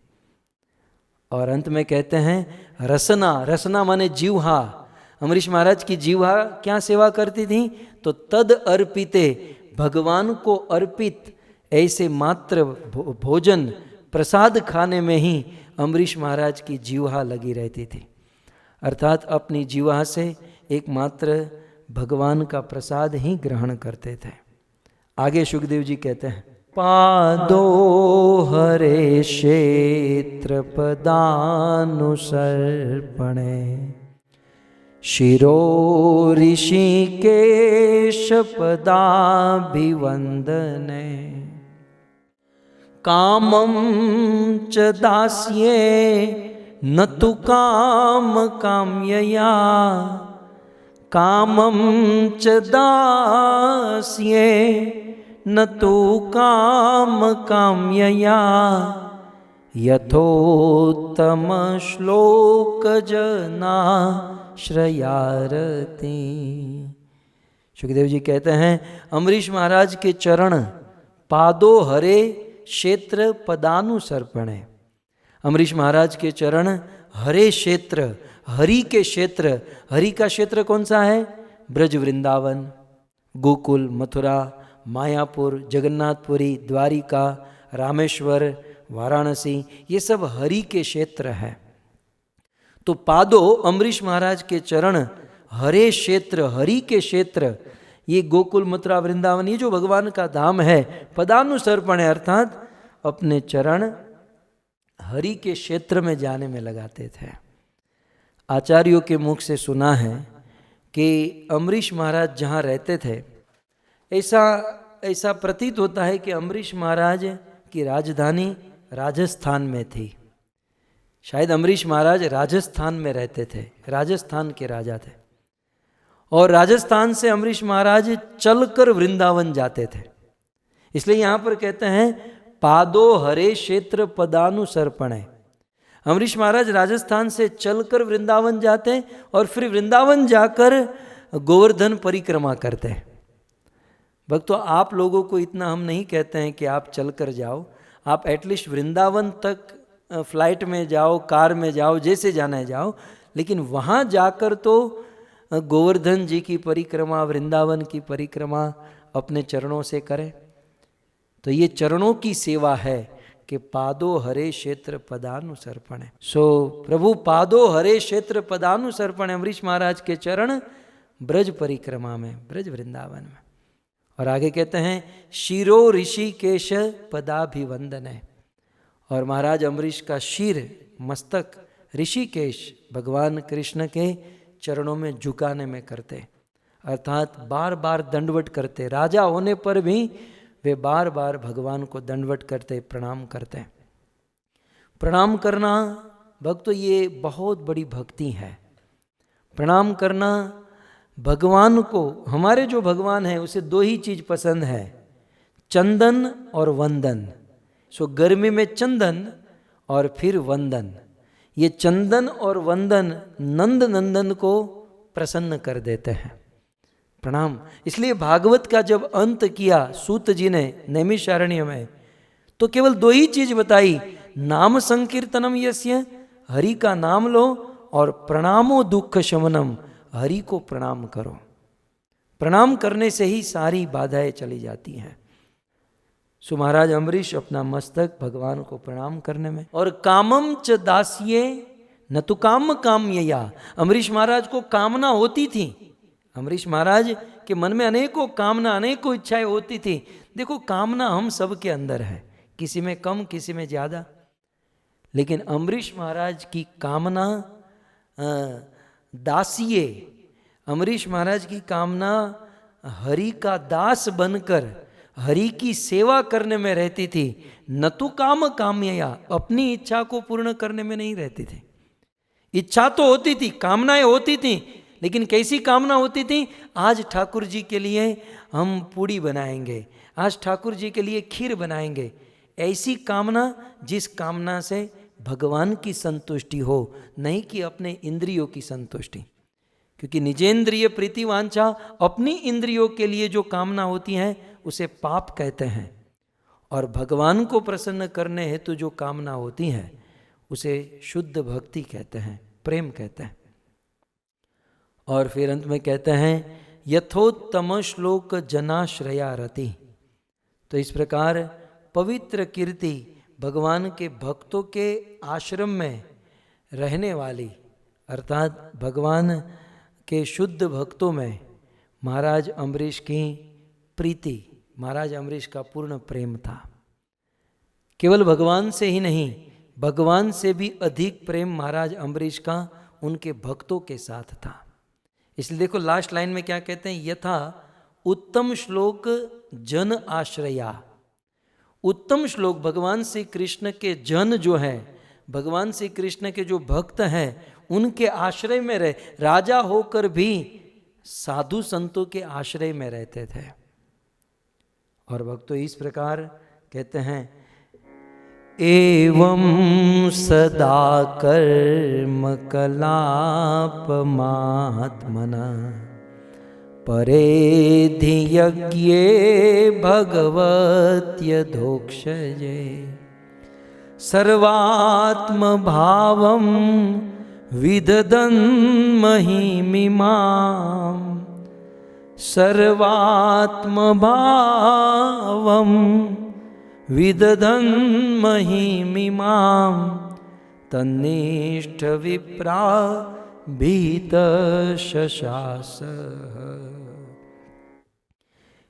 और अंत में कहते हैं रसना, रसना माने जीवहा। अम्बरीश महाराज की जीवहा क्या सेवा करती थी? तो तद अर्पिते, भगवान को अर्पित ऐसे मात्र भोजन प्रसाद खाने में ही अम्बरीश महाराज की जीवहा लगी रहती थी। अर्थात अपनी जीवहा से एकमात्र भगवान का प्रसाद ही ग्रहण करते थे। आगे सुखदेव जी कहते हैं, पादो हरे क्षेत्र पदानुसर्पणे शिरो ऋषिकेश पदाभिवंदने कामं च दास्ये न तु काम काम्यया कामं च दास्ये न तु काम काम्यया यथोत्तम श्लोक जना श्रयारती। सुखदेव जी कहते हैं, अम्बरीश महाराज के चरण पादो हरे क्षेत्र पदानुसर्पणे। अम्बरीश महाराज के चरण हरे क्षेत्र, हरि के क्षेत्र, हरि का क्षेत्र कौन सा है? ब्रज वृंदावन, गोकुल, मथुरा, मायापुर, जगन्नाथपुरी, द्वारिका, रामेश्वर, वाराणसी, ये सब हरि के क्षेत्र है। तो पादो, अम्बरीश महाराज के चरण हरे क्षेत्र, हरि के क्षेत्र, ये गोकुल, मथुरा, वृंदावन, ये जो भगवान का धाम है, पदानुसर्पण है, अर्थात अपने चरण हरि के क्षेत्र में जाने में लगाते थे। आचार्यों के मुख से सुना है कि अम्बरीश महाराज जहाँ रहते थे, ऐसा प्रतीत होता है कि अम्बरीश महाराज की राजधानी राजस्थान में थी। शायद अम्बरीश महाराज राजस्थान में रहते थे, राजस्थान के राजा थे। और राजस्थान से अम्बरीश महाराज चलकर वृंदावन जाते थे। इसलिए यहाँ पर कहते हैं पादो हरे क्षेत्र पदानुसर्पणे। अम्बरीश महाराज राजस्थान से चलकर वृंदावन जाते हैं और फिर वृंदावन जाकर गोवर्धन परिक्रमा करते हैं। भक्तों, आप लोगों को इतना हम नहीं कहते हैं कि आप चलकर जाओ, आप एटलीस्ट वृंदावन तक फ्लाइट में जाओ, कार में जाओ, जैसे जाना है जाओ, लेकिन वहाँ जाकर तो गोवर्धन जी की परिक्रमा, वृंदावन की परिक्रमा अपने चरणों से करें। तो ये चरणों की सेवा है कि पादो हरे क्षेत्र पदानुसर्पण। सो प्रभु पादो हरे क्षेत्र पदानुसर्पण, अम्बरीश महाराज के चरण ब्रज परिक्रमा में, ब्रज वृंदावन में। और आगे कहते हैं शिरो ऋषिकेश पदाभिवंदन है। और महाराज अम्बरीश का शीर, मस्तक ऋषिकेश भगवान कृष्ण के चरणों में झुकाने में करते, अर्थात बार बार दंडवत करते। राजा होने पर भी वे बार बार भगवान को दंडवत करते, प्रणाम करते। प्रणाम करना भक्तों ये बहुत बड़ी भक्ति है। प्रणाम करना भगवान को, हमारे जो भगवान है उसे दो ही चीज पसंद है, चंदन और वंदन। सो गर्मी में चंदन और फिर वंदन। ये चंदन और वंदन नंद नंदन को प्रसन्न कर देते हैं। प्रणाम। इसलिए भागवत का जब अंत किया सूत जी ने नैमिषारण्य में, तो केवल दो ही चीज बताई, नाम संकीर्तनम यस्य, हरि का नाम लो, और प्रणामो दुख शमनम, हरि को प्रणाम करो। प्रणाम करने से ही सारी बाधाएं चली जाती हैं। सो महाराज अम्बरीश अपना मस्तक भगवान को प्रणाम करने में, और कामम च दास्ये न तो काम काम्यया। अम्बरीश महाराज को कामना होती थी। अम्बरीश महाराज के मन में अनेकों कामना, अनेकों इच्छाएं होती थी। देखो कामना हम सब के अंदर है, किसी में कम, किसी में ज्यादा, लेकिन अम्बरीश महाराज की कामना दासिये, अम्बरीश महाराज की कामना हरि का दास बनकर हरि की सेवा करने में रहती थी। न तो काम काम्यया, अपनी इच्छा को पूर्ण करने में नहीं रहती थी। इच्छा तो होती थी, कामनाएं होती थी, लेकिन कैसी कामना होती थी? आज ठाकुर जी के लिए हम पूड़ी बनाएंगे, आज ठाकुर जी के लिए खीर बनाएंगे। ऐसी कामना जिस कामना से भगवान की संतुष्टि हो, नहीं कि अपने इंद्रियों की संतुष्टि। क्योंकि निजेंद्रिय प्रीति वांछा, अपनी इंद्रियों के लिए जो कामना होती है उसे पाप कहते हैं, और भगवान को प्रसन्न करने हेतु जो कामना होती है उसे शुद्ध भक्ति कहते हैं, प्रेम कहते हैं। और फिर अंत में कहते हैं यथोत्तम श्लोक जनाश्रया रति। तो इस प्रकार पवित्र कीर्ति भगवान के भक्तों के आश्रम में रहने वाली, अर्थात भगवान के शुद्ध भक्तों में महाराज अम्बरीश की प्रीति, महाराज अम्बरीश का पूर्ण प्रेम था। केवल भगवान से ही नहीं, भगवान से भी अधिक प्रेम महाराज अम्बरीश का उनके भक्तों के साथ था। इसलिए देखो लास्ट लाइन में क्या कहते हैं, यथा उत्तम श्लोक जन आश्रया। उत्तम श्लोक भगवान श्री कृष्ण के जन जो हैं, भगवान श्री कृष्ण के जो भक्त हैं, उनके आश्रय में रहे। राजा होकर भी साधु संतों के आश्रय में रहते थे। और भक्तों इस प्रकार कहते हैं एवं सदा कर्म कलाप महात्मना परेधि यज्ञे भगवत्यधोक्षजे सर्वात्म भावं विदधन् महिमिमां सर्वात्म भावं विदधन् महिमिमां तन्निष्ठ विप्रा भीत शशास।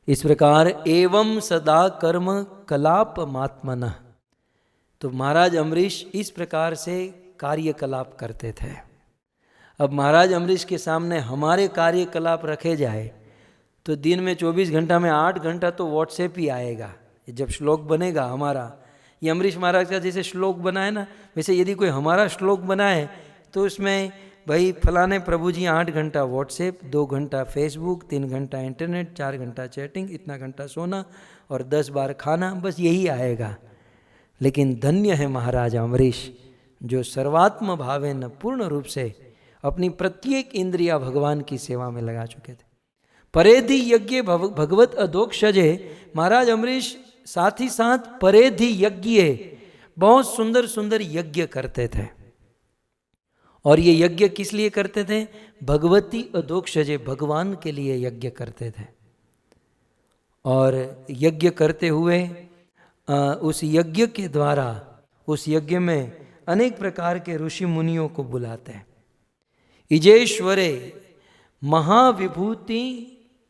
इस प्रकार एवं सदा कर्म कलाप मात्मनः, तो महाराज अम्बरीश इस प्रकार से कार्यकलाप करते थे। अब महाराज अम्बरीश के सामने हमारे कार्यकलाप रखे जाए तो दिन में 24 घंटा में 8 घंटा तो व्हाट्सएप ही आएगा। जब श्लोक बनेगा हमारा, ये अम्बरीश महाराज का जैसे श्लोक बना है ना, वैसे यदि कोई हमारा श्लोक बनाए तो उसमें भाई फलाने प्रभु जी 8 घंटा व्हाट्सएप, 2 घंटा फेसबुक, 3 घंटा इंटरनेट, 4 घंटा चैटिंग, इतना घंटा सोना और 10 बार खाना, बस यही आएगा। लेकिन धन्य है महाराज अम्बरीश जो सर्वात्म भावेन पूर्ण रूप से अपनी प्रत्येक इंद्रिया भगवान की सेवा में लगा चुके थे। परेधि यज्ञ भगवत अधोक्षजे, महाराज अम्बरीश साथ ही साथ परेधि यज्ञ, बहुत सुंदर सुंदर यज्ञ करते थे। और ये यज्ञ किस लिए करते थे? भगवती अधोक्षजे, भगवान के लिए यज्ञ करते थे। और यज्ञ करते हुए उस यज्ञ के द्वारा, उस यज्ञ में अनेक प्रकार के ऋषि मुनियों को बुलाते हैं। इजेश्वरे महाविभूति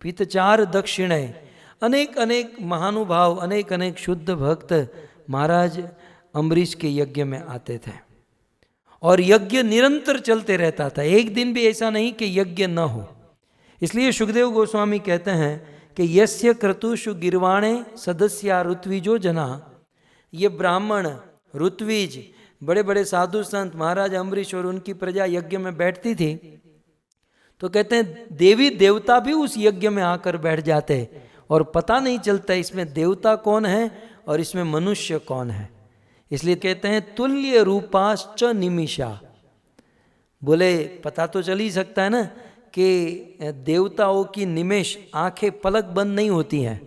पितचार दक्षिणे, अनेक अनेक महानुभाव, अनेक अनेक शुद्ध भक्त महाराज अम्बरीश के यज्ञ में आते थे। और यज्ञ निरंतर चलते रहता था, एक दिन भी ऐसा नहीं कि यज्ञ न हो। इसलिए सुखदेव गोस्वामी कहते हैं कि यस्य क्रतुषु गिरवाणे सदस्या ऋत्विजो जना, ये ब्राह्मण ऋत्विज बड़े बड़े साधु संत महाराज अम्बरीश और उनकी प्रजा यज्ञ में बैठती थी, तो कहते हैं देवी देवता भी उस यज्ञ में आकर बैठ जाते और पता नहीं चलता इसमें देवता कौन है और इसमें मनुष्य कौन है। इसलिए कहते हैं तुल्य रूपाश्च निमिषा। बोले पता तो चल ही सकता है ना कि देवताओं की निमेष आंखें पलक बंद नहीं होती हैं।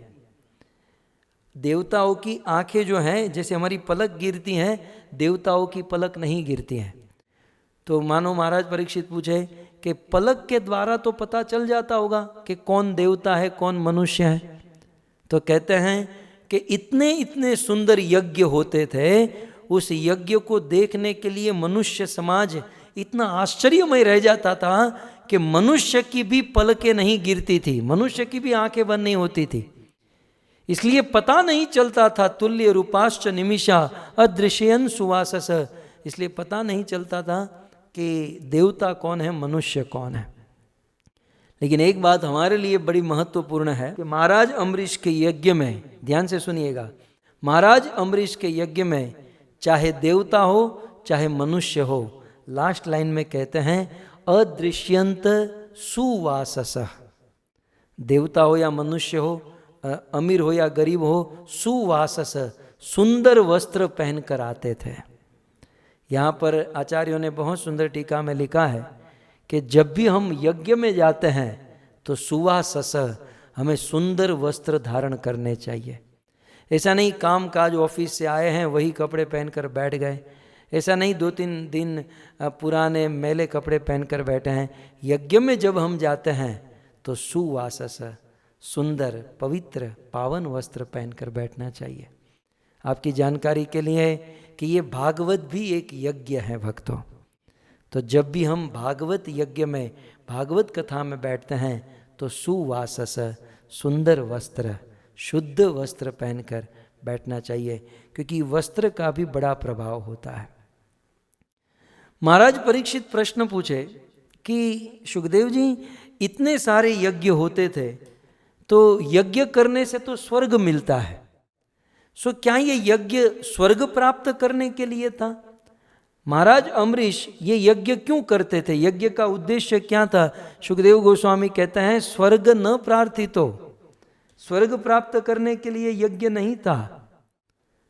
देवताओं की आंखें जो हैं, जैसे हमारी पलक गिरती हैं, देवताओं की पलक नहीं गिरती हैं। तो मानो महाराज परीक्षित पूछे कि पलक के द्वारा तो पता चल जाता होगा कि कौन देवता है कौन मनुष्य है। तो कहते हैं कि इतने इतने सुंदर यज्ञ होते थे, उस यज्ञ को देखने के लिए मनुष्य समाज इतना आश्चर्यमय रह जाता था कि मनुष्य की भी पलकें नहीं गिरती थी, मनुष्य की भी आंखें बंद नहीं होती थी। इसलिए पता नहीं चलता था। तुल्य रूपाश्च निमिषा अदृश्यन सुवासस, इसलिए पता नहीं चलता था कि देवता कौन है मनुष्य कौन है। लेकिन एक बात हमारे लिए बड़ी महत्वपूर्ण है कि महाराज अम्बरीश के यज्ञ में, ध्यान से सुनिएगा, महाराज अम्बरीश के यज्ञ में चाहे देवता हो चाहे मनुष्य हो, लास्ट लाइन में कहते हैं अदृश्यंत सुवासस। देवता हो या मनुष्य हो, अमीर हो या गरीब हो, सुवासस, सुंदर वस्त्र पहनकर आते थे। यहाँ पर आचार्यों ने बहुत सुंदर टीका में लिखा है कि जब भी हम यज्ञ में जाते हैं तो सुवासस, हमें सुंदर वस्त्र धारण करने चाहिए। ऐसा नहीं काम काज ऑफिस से आए हैं वही कपड़े पहनकर बैठ गए, ऐसा नहीं 2-3 दिन पुराने मैले कपड़े पहनकर बैठे हैं। यज्ञ में जब हम जाते हैं तो सुवासस, सुंदर पवित्र पावन वस्त्र पहनकर बैठना चाहिए। आपकी जानकारी के लिए कि ये भागवत भी एक यज्ञ है भक्तों। तो जब भी हम भागवत यज्ञ में, भागवत कथा में बैठते हैं तो सुवासस, सुंदर वस्त्र, शुद्ध वस्त्र पहनकर बैठना चाहिए, क्योंकि वस्त्र का भी बड़ा प्रभाव होता है। महाराज परीक्षित प्रश्न पूछे कि सुखदेव जी इतने सारे यज्ञ होते थे तो यज्ञ करने से तो स्वर्ग मिलता है, सो क्या ये यज्ञ स्वर्ग प्राप्त करने के लिए था? महाराज अम्बरीश ये यज्ञ क्यों करते थे? यज्ञ का उद्देश्य क्या था? सुखदेव गोस्वामी कहते हैं स्वर्ग न प्रार्थितो, स्वर्ग प्राप्त करने के लिए यज्ञ नहीं था।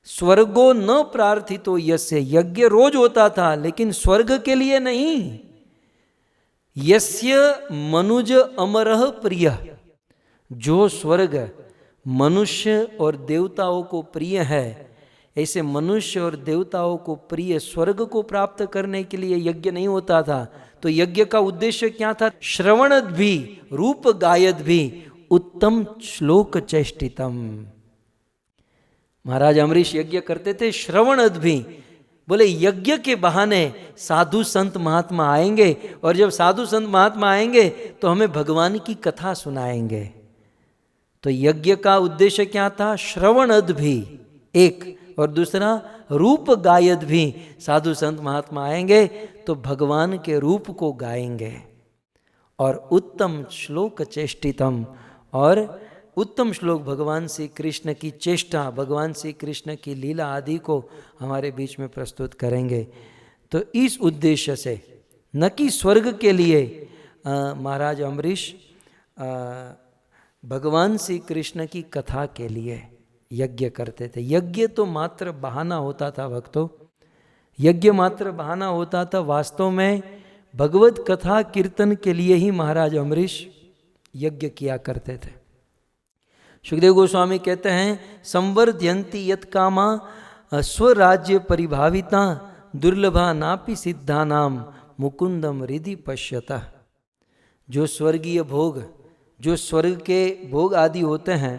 स्वर्गो न प्रार्थितो यस्य, यज्ञ रोज होता था लेकिन स्वर्ग के लिए नहीं। यस्य मनुज अमरः प्रिय, जो स्वर्ग मनुष्य और देवताओं को प्रिय है, ऐसे मनुष्य और देवताओं को प्रिय स्वर्ग को प्राप्त करने के लिए यज्ञ नहीं होता था। तो यज्ञ का उद्देश्य क्या था? श्रवणद भी रूप गायद भी उत्तम श्लोक चेष्टितम। महाराज अम्बरीश यज्ञ करते थे श्रवणद भी, बोले यज्ञ के बहाने साधु संत महात्मा आएंगे और जब साधु संत महात्मा आएंगे तो हमें भगवान की कथा सुनाएंगे। तो यज्ञ का उद्देश्य क्या था? श्रवणद भी एक, और दूसरा रूप गायद भी, साधु संत महात्मा आएंगे तो भगवान के रूप को गाएंगे। और उत्तम श्लोक चेष्टितम, और उत्तम श्लोक भगवान श्री कृष्ण की चेष्टा, भगवान श्री कृष्ण की लीला आदि को हमारे बीच में प्रस्तुत करेंगे। तो इस उद्देश्य से, न कि स्वर्ग के लिए, महाराज अम्बरीश भगवान श्री कृष्ण की कथा के लिए यज्ञ करते थे। यज्ञ तो मात्र बहाना होता था भक्तों, यज्ञ मात्र बहाना होता था। वास्तव में भगवत कथा कीर्तन के लिए ही महाराज अम्बरीश यज्ञ किया करते थे। सुखदेव गोस्वामी कहते हैं संवर्धयन्ति यत् कामा स्वराज्य परिभाविता दुर्लभा नापि सिद्धानाम मुकुंदम हृदि पश्यता। जो स्वर्गीय भोग, जो स्वर्ग के भोग आदि होते हैं,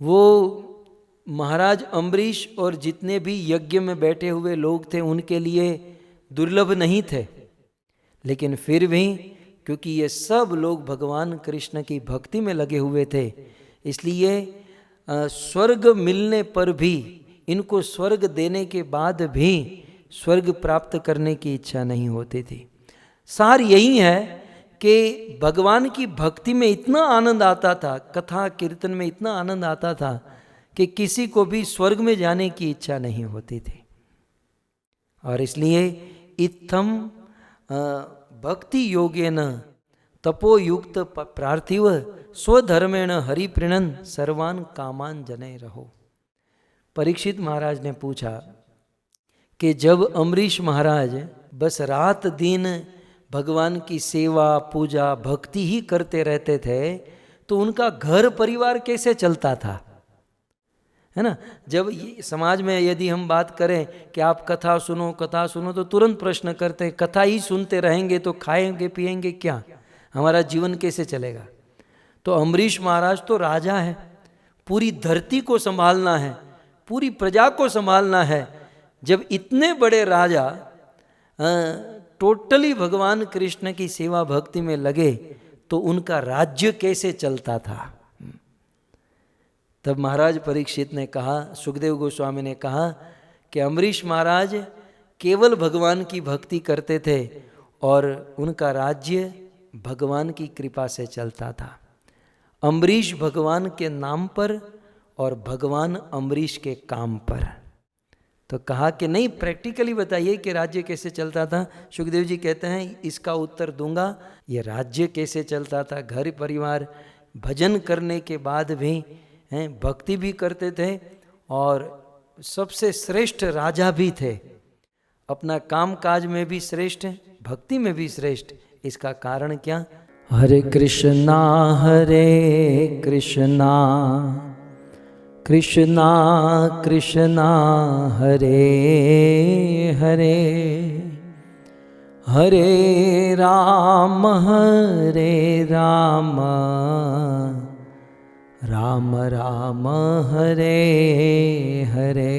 वो महाराज अम्बरीश और जितने भी यज्ञ में बैठे हुए लोग थे उनके लिए दुर्लभ नहीं थे। लेकिन फिर भी क्योंकि ये सब लोग भगवान कृष्ण की भक्ति में लगे हुए थे, इसलिए स्वर्ग मिलने पर भी, इनको स्वर्ग देने के बाद भी स्वर्ग प्राप्त करने की इच्छा नहीं होती थी। सार यही है कि भगवान की भक्ति में इतना आनंद आता था, कथा कीर्तन में इतना आनंद आता था कि किसी को भी स्वर्ग में जाने की इच्छा नहीं होती थी। और इसलिए इत्थम भक्ति योगेन तपोयुक्त प्रार्थिव स्वधर्मेण हरिप्रीणन सर्वान कामान जने रहो। परीक्षित महाराज ने पूछा कि जब अम्बरीश महाराज बस रात दिन भगवान की सेवा पूजा भक्ति ही करते रहते थे, तो उनका घर परिवार कैसे चलता था, है ना। जब समाज में यदि हम बात करें कि आप कथा सुनो तो तुरंत प्रश्न करते हैं, कथा ही सुनते रहेंगे तो खाएंगे पिएंगे क्या, हमारा जीवन कैसे चलेगा। तो अम्बरीश महाराज तो राजा है, पूरी धरती को संभालना है, पूरी प्रजा को संभालना है। जब इतने बड़े राजा टोटली भगवान कृष्ण की सेवा भक्ति में लगे तो उनका राज्य कैसे चलता था। तब महाराज परीक्षित ने कहा, सुखदेव गोस्वामी ने कहा कि अम्बरीश महाराज केवल भगवान की भक्ति करते थे और उनका राज्य भगवान की कृपा से चलता था। अम्बरीश भगवान के नाम पर और भगवान अम्बरीश के काम पर। तो कहा कि नहीं, प्रैक्टिकली बताइए कि राज्य कैसे चलता था। सुखदेव जी कहते हैं इसका उत्तर दूंगा, ये राज्य कैसे चलता था। घर परिवार भजन करने के बाद भी हैं, भक्ति भी करते थे और सबसे श्रेष्ठ राजा भी थे, अपना काम काज में भी श्रेष्ठ, भक्ति में भी श्रेष्ठ। इसका कारण क्या, हरे कृष्णा कृष्णा कृष्णा हरे हरे, हरे राम राम राम हरे हरे,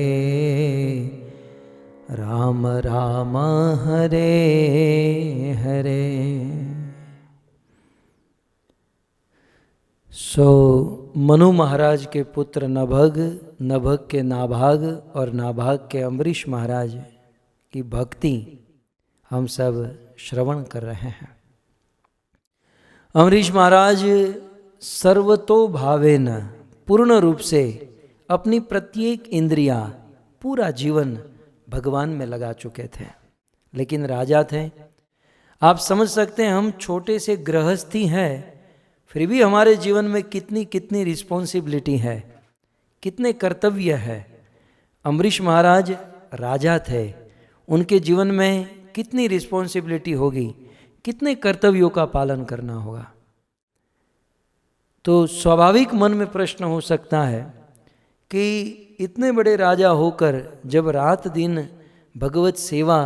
राम राम हरे हरे। मनु महाराज के पुत्र नभग, नभग के नाभाग और नाभाग के अम्बरीश महाराज की भक्ति हम सब श्रवण कर रहे हैं। अम्बरीश महाराज सर्वतो भावेन, पूर्ण रूप से अपनी प्रत्येक इंद्रियां, पूरा जीवन भगवान में लगा चुके थे, लेकिन राजा थे। आप समझ सकते हैं हम छोटे से गृहस्थी हैं, फिर भी हमारे जीवन में कितनी कितनी रिस्पॉन्सिबिलिटी है, कितने कर्तव्य है। अम्बरीश महाराज राजा थे, उनके जीवन में कितनी रिस्पॉन्सिबिलिटी होगी, कितने कर्तव्यों का पालन करना होगा। तो स्वाभाविक मन में प्रश्न हो सकता है कि इतने बड़े राजा होकर जब रात दिन भगवत सेवा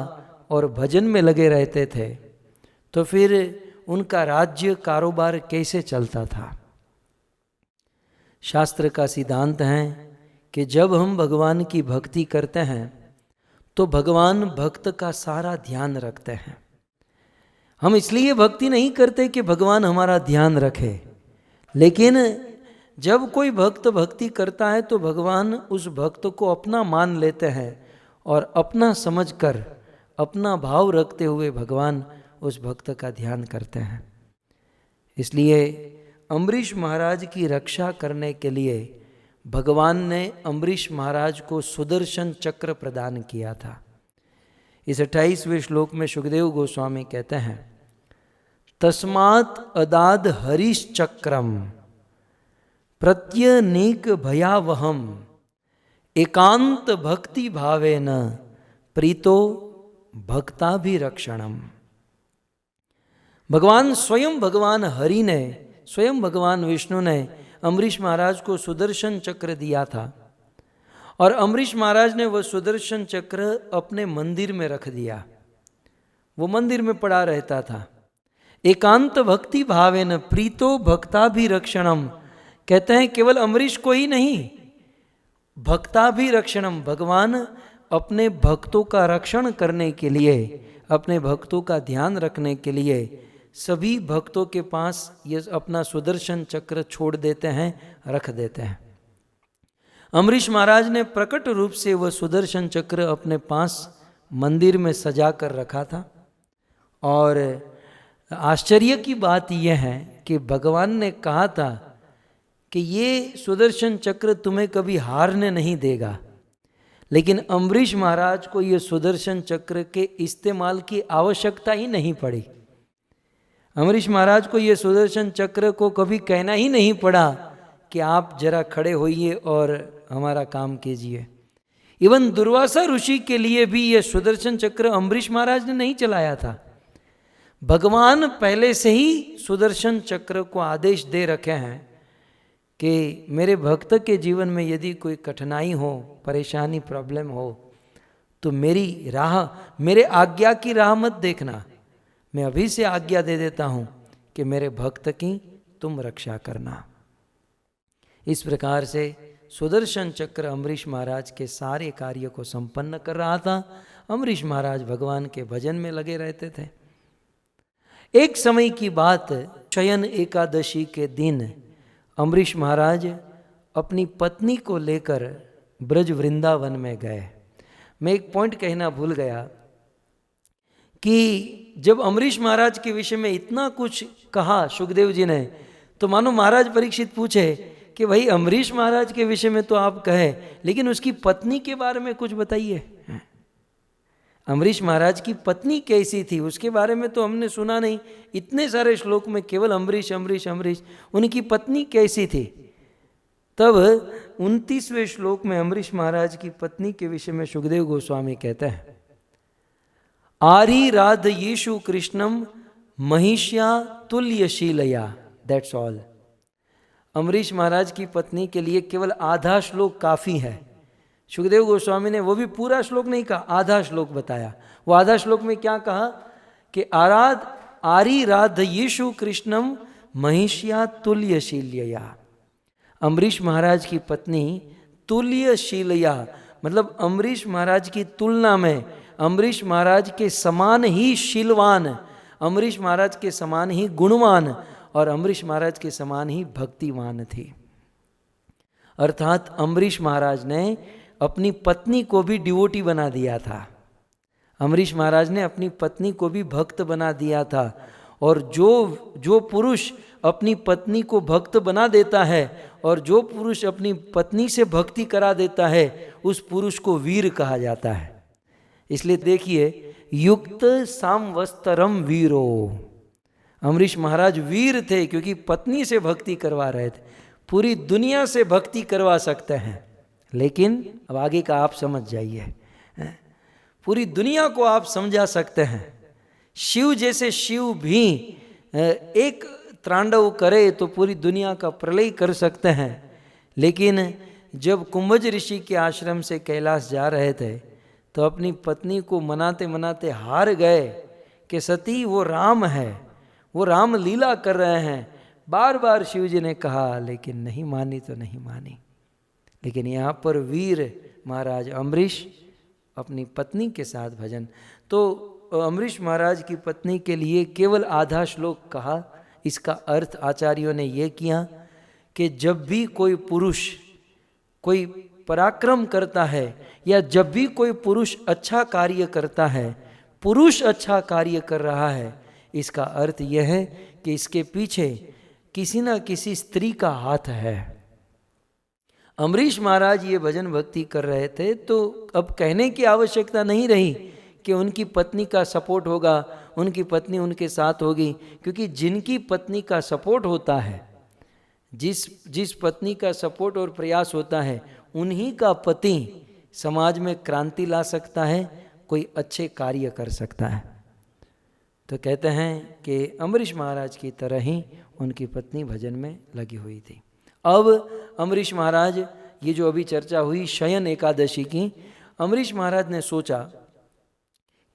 और भजन में लगे रहते थे, तो फिर उनका राज्य कारोबार कैसे चलता था। शास्त्र का सिद्धांत है कि जब हम भगवान की भक्ति करते हैं तो भगवान भक्त का सारा ध्यान रखते हैं। हम इसलिए भक्ति नहीं करते कि भगवान हमारा ध्यान रखे, लेकिन जब कोई भक्त भक्ति करता है तो भगवान उस भक्त को अपना मान लेते हैं और अपना समझकर, अपना भाव रखते हुए भगवान उस भक्त का ध्यान करते हैं। इसलिए अम्बरीश महाराज की रक्षा करने के लिए भगवान ने अम्बरीश महाराज को सुदर्शन चक्र प्रदान किया था। इस 28वें श्लोक में सुखदेव गोस्वामी कहते हैं, तस्मात् अदाद हरीश चक्रम प्रत्यनीक भयावहम एकांत भक्ति भावेन प्रीतो भक्ताभिरक्षणम। भगवान स्वयं, भगवान हरि ने, स्वयं भगवान विष्णु ने अम्बरीश महाराज को सुदर्शन चक्र दिया था और अम्बरीश महाराज ने वह सुदर्शन चक्र अपने मंदिर में रख दिया। वो मंदिर में पड़ा रहता था। एकांत भक्ति भावेन प्रीतो भक्ताभिरक्षणम, कहते हैं केवल अम्बरीश को ही नहीं, भक्ताभिरक्षणम, भगवान अपने भक्तों का रक्षण करने के लिए, अपने भक्तों का ध्यान रखने के लिए सभी भक्तों के पास ये अपना सुदर्शन चक्र छोड़ देते हैं, रख देते हैं। अम्बरीश महाराज ने प्रकट रूप से वह सुदर्शन चक्र अपने पास मंदिर में सजा कर रखा था। और आश्चर्य की बात यह है कि भगवान ने कहा था कि ये सुदर्शन चक्र तुम्हें कभी हारने नहीं देगा, लेकिन अम्बरीश महाराज को ये सुदर्शन चक्र के इस्तेमाल की आवश्यकता ही नहीं पड़ी। अम्बरीश महाराज को ये सुदर्शन चक्र को कभी कहना ही नहीं पड़ा कि आप जरा खड़े होइए और हमारा काम कीजिए। इवन दुर्वासा ऋषि के लिए भी ये सुदर्शन चक्र अम्बरीश महाराज ने नहीं चलाया था। भगवान पहले से ही सुदर्शन चक्र को आदेश दे रखे हैं कि मेरे भक्त के जीवन में यदि कोई कठिनाई हो, परेशानी, प्रॉब्लम हो तो मेरी राह, मेरे आज्ञा की राह मत देखना, मैं अभी से आज्ञा दे देता हूँ कि मेरे भक्त की तुम रक्षा करना। इस प्रकार से सुदर्शन चक्र अम्बरीश महाराज के सारे कार्य को संपन्न कर रहा था। अम्बरीश महाराज भगवान के भजन में लगे रहते थे। एक समय की बात, शयन एकादशी के दिन अम्बरीश महाराज अपनी पत्नी को लेकर ब्रज वृंदावन में गए। मैं एक पॉइंट कहना भूल गया कि जब अम्बरीश महाराज के विषय में इतना कुछ कहा सुखदेव जी ने, तो मानो महाराज परीक्षित पूछे कि भाई अम्बरीश महाराज के विषय में तो आप कहे, लेकिन उसकी पत्नी के बारे में कुछ बताइए। अम्बरीश महाराज की पत्नी कैसी थी उसके बारे में तो हमने सुना नहीं। इतने सारे श्लोक में केवल अम्बरीश अम्बरीश अम्बरीश, उनकी पत्नी कैसी थी? तब 29वें श्लोक में अम्बरीश महाराज की पत्नी के विषय में सुखदेव गोस्वामी कहते हैं, आरी राध यीशु कृष्णम महिष्या तुल्यशीलया, दैट्स ऑल। अम्बरीश महाराज की पत्नी के लिए केवल आधा श्लोक काफी है। सुखदेव गोस्वामी ने वो भी पूरा श्लोक नहीं कहा, आधा श्लोक बताया। वो आधा श्लोक में क्या कहा कि आरी राध यीशु कृष्णम महिष्या तुल्यशीलया। अम्बरीश महाराज की पत्नी तुल्यशीलया मतलब अम्बरीश महाराज की तुलना में अम्बरीश महाराज के समान ही शीलवान, अम्बरीश महाराज के समान ही गुणवान और अम्बरीश महाराज के समान ही भक्तिवान थी। अर्थात अम्बरीश महाराज ने अपनी पत्नी को भी डिवोटी बना दिया था। अम्बरीश महाराज ने अपनी पत्नी को भी भक्त बना दिया था। और जो पुरुष अपनी पत्नी को भक्त बना देता है और जो पुरुष अपनी पत्नी से भक्ति करा देता है, उस पुरुष को वीर कहा जाता है। इसलिए देखिए, युक्त सामवस्तरम वीरो, अम्बरीश महाराज वीर थे क्योंकि पत्नी से भक्ति करवा रहे थे। पूरी दुनिया से भक्ति करवा सकते हैं, लेकिन अब आगे का आप समझ जाइए। पूरी दुनिया को आप समझा सकते हैं। शिव जैसे शिव भी एक तांडव करे तो पूरी दुनिया का प्रलय कर सकते हैं। लेकिन जब कुंभज ऋषि के आश्रम से कैलाश जा रहे थे तो अपनी पत्नी को मनाते मनाते हार गए कि सती वो राम है, वो राम लीला कर रहे हैं। बार बार शिव जी ने कहा, लेकिन नहीं मानी तो नहीं मानी। लेकिन यहाँ पर वीर महाराज अम्बरीश अपनी पत्नी के साथ भजन। तो अम्बरीश महाराज की पत्नी के लिए केवल आधा श्लोक कहा। इसका अर्थ आचार्यों ने यह किया कि जब भी कोई पुरुष कोई पराक्रम करता है या जब भी कोई पुरुष अच्छा कार्य करता है, पुरुष अच्छा कार्य कर रहा है, इसका अर्थ यह है कि इसके पीछे किसी न किसी स्त्री का हाथ है। अम्बरीश महाराज ये भजन भक्ति कर रहे थे तो अब कहने की आवश्यकता नहीं रही कि उनकी पत्नी का सपोर्ट होगा, उनकी पत्नी उनके साथ होगी, क्योंकि जिनकी पत्नी का सपोर्ट होता है, जिस पत्नी का सपोर्ट और प्रयास होता है, उन्हीं का पति समाज में क्रांति ला सकता है, कोई अच्छे कार्य कर सकता है। तो कहते हैं कि अम्बरीश महाराज की तरह ही उनकी पत्नी भजन में लगी हुई थी। अब अम्बरीश महाराज ये जो अभी चर्चा हुई शयन एकादशी की, अम्बरीश महाराज ने सोचा